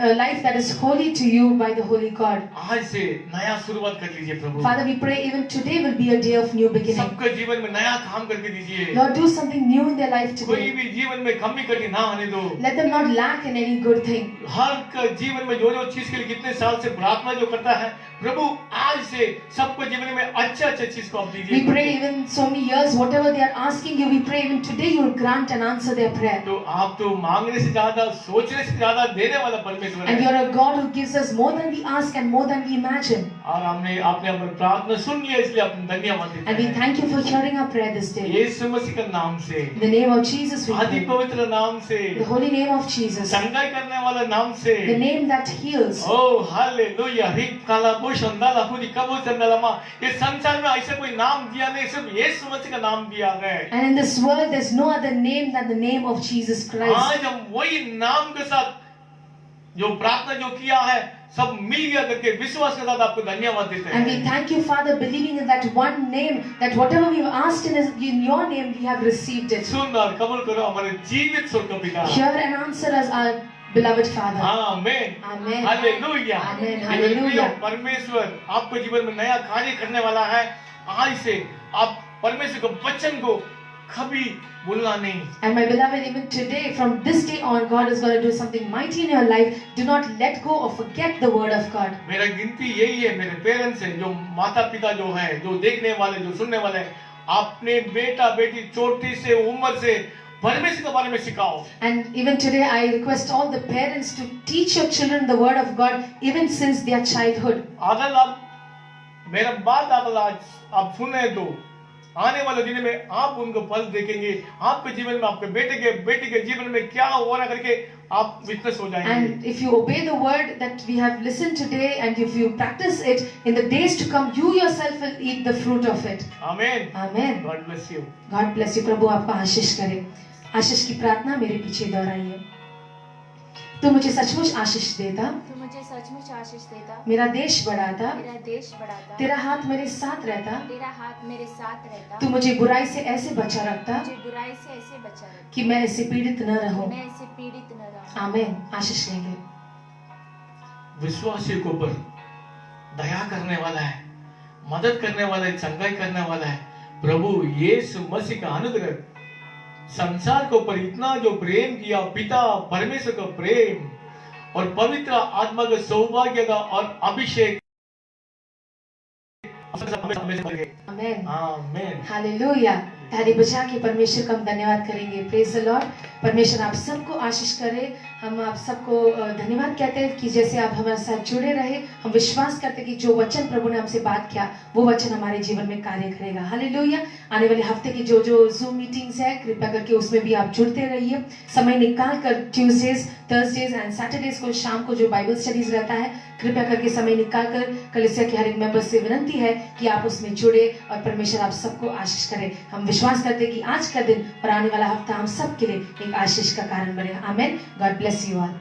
a life that is holy to you by the Holy God. आज से नया शुरुआत कर लीजिए प्रभु। Father, we pray even today will be a day of new beginning. सबके जीवन में नया काम करके दीजिए। Lord, do something new in their life कोई today. भी जीवन में कमी करके ना आने दो। Let them not lack in any good thing. हर का जीवन में जो चीज के लिए कितने साल से प्रार्थना जो करता है प्रभु, आज से सबको जीवन में अच्छा चीज को आप दीजिए। We pray even so many years, whatever they are asking you, we pray even today you will grant and answer their prayer. तो आप तो मांगने से ज्यादा, सोचने से ज्यादा देने वाला परमेश्वर And है। you are a God who gives us more than we ask and more than we imagine. और आपने हमारी प्रार्थना सुन लिया, इसलिए आपने धन्यवाद देते And we हैं। thank you for hearing our prayer this day. यीशु मसीह के नाम से, In the name of Jesus we आदि pray. पवित्र नाम से, The holy name of Jesus. चंगाई करने वाला नाम से। The name that heals. Oh hallelujah, रिक काला बोशंदाला हुदी कबो चंदलामा। ये संसार में ऐसा कोई नाम दिया नहीं, सिर्फ यीशु मसीह का नाम दिया है। And in this world there's no other name than the name of Jesus Christ. आज हम वही नाम के साथ जो प्रार्थना जो किया है सब मिल गया करके विश्वास के साथ आपको धन्यवाद देते And we हैं। thank you, Father, believing in that one name, that whatever we've asked in your name, we have received it. सुन और कबूल करो हमारे जीवित स्वर्ग पिता। Hear and answer us, our beloved Father. Amen. Amen. Hallelujah. Amen. मेरे प्रिय Hallelujah. परमेश्वर आपको जीवन में नया कार्य करने वाला है। आज से आप परमेश्वर के वचन को कभी भूलना नहीं। And my beloved, even today, from this day on, God is going to do something mighty in your life. Do not let go or forget the word of God. मेरा गिनती यही है, मेरे पेरेंट्स हैं, जो माता पिता जो है, जो देखने वाले, जो सुनने वाले हैं, अपने बेटा बेटी छोटी से उम्र से परमेश्वर के बारे में सिखाओ। And even today, I request all the parents to teach your children the word of God, even since their childhood. अगर आप मेरा बात आप सुने तो आने वाले दिन में आप उनको फल देखेंगे। आपके जीवन में, आपके बेटी के जीवन में क्या हो रहा करके आप विटनेस हो जाएंगे। And if you obey the word that we have listened today, and if you practice it in the days to come, you yourself will eat the fruit of it. Amen. Amen. God bless you. God bless you. प्रभु आपका आशीष करे। आशीष की प्रार्थना मेरे पीछे दोहराइए। तू मुझे सचमुच आशीष देता, तू मुझे सचमुच आशीष देता, मेरा देश बढ़ाता, मेरा देश बढ़ाता, तेरा हाथ मेरे साथ रहता, तेरा हाथ मेरे साथ रहता, तू मुझे बुराई से ऐसे बचा रखता मुझे बुराई से ऐसे बचा रखता कि मैं इससे पीड़ित न रहूं। मैं इससे पीड़ित न रहूं। आमीन। आशीष लेंगे। विश्वासियों के ऊपर दया करने वाला है, मदद करने वाला है, चंगाई करने वाला है। प्रभु यीशु मसीह का अनुग्रह संसार के ऊपर इतना जो प्रेम किया, पिता परमेश्वर का प्रेम और पवित्र आत्मा का सौभाग्य का और अभिषेक हमेशा बने। आमेन। आमेन। हालेलुया। ताली बजा के परमेश्वर का हम धन्यवाद करेंगे। Praise the Lord. परमेश्वर आप सबको आशीष करे। हम आप सबको धन्यवाद कहते हैं कि जैसे आप हमारे साथ जुड़े रहे। हम विश्वास करते हैं कि जो वचन प्रभु ने हमसे बात किया वो वचन हमारे जीवन में कार्य करेगा। हालेलुया। आने वाले हफ्ते की जो जूम मीटिंग्स है कृपया करके उसमें भी आप जुड़ते रहिए। समय निकाल कर ट्यूसडेज, थर्सडेज एंड सैटरडेज को शाम को जो बाइबल स्टडीज रहता है कृपया करके समय निकाल कर कलीसिया के हर एक मेंबर से विनंती है कि आप उसमें जुड़े और परमेश्वर आप सबको आशीष करे। हम विश्वास करते हैं कि आज का दिन और आने वाला हफ्ता हम सब के लिए एक आशीष का कारण बने। Amen. God bless you all.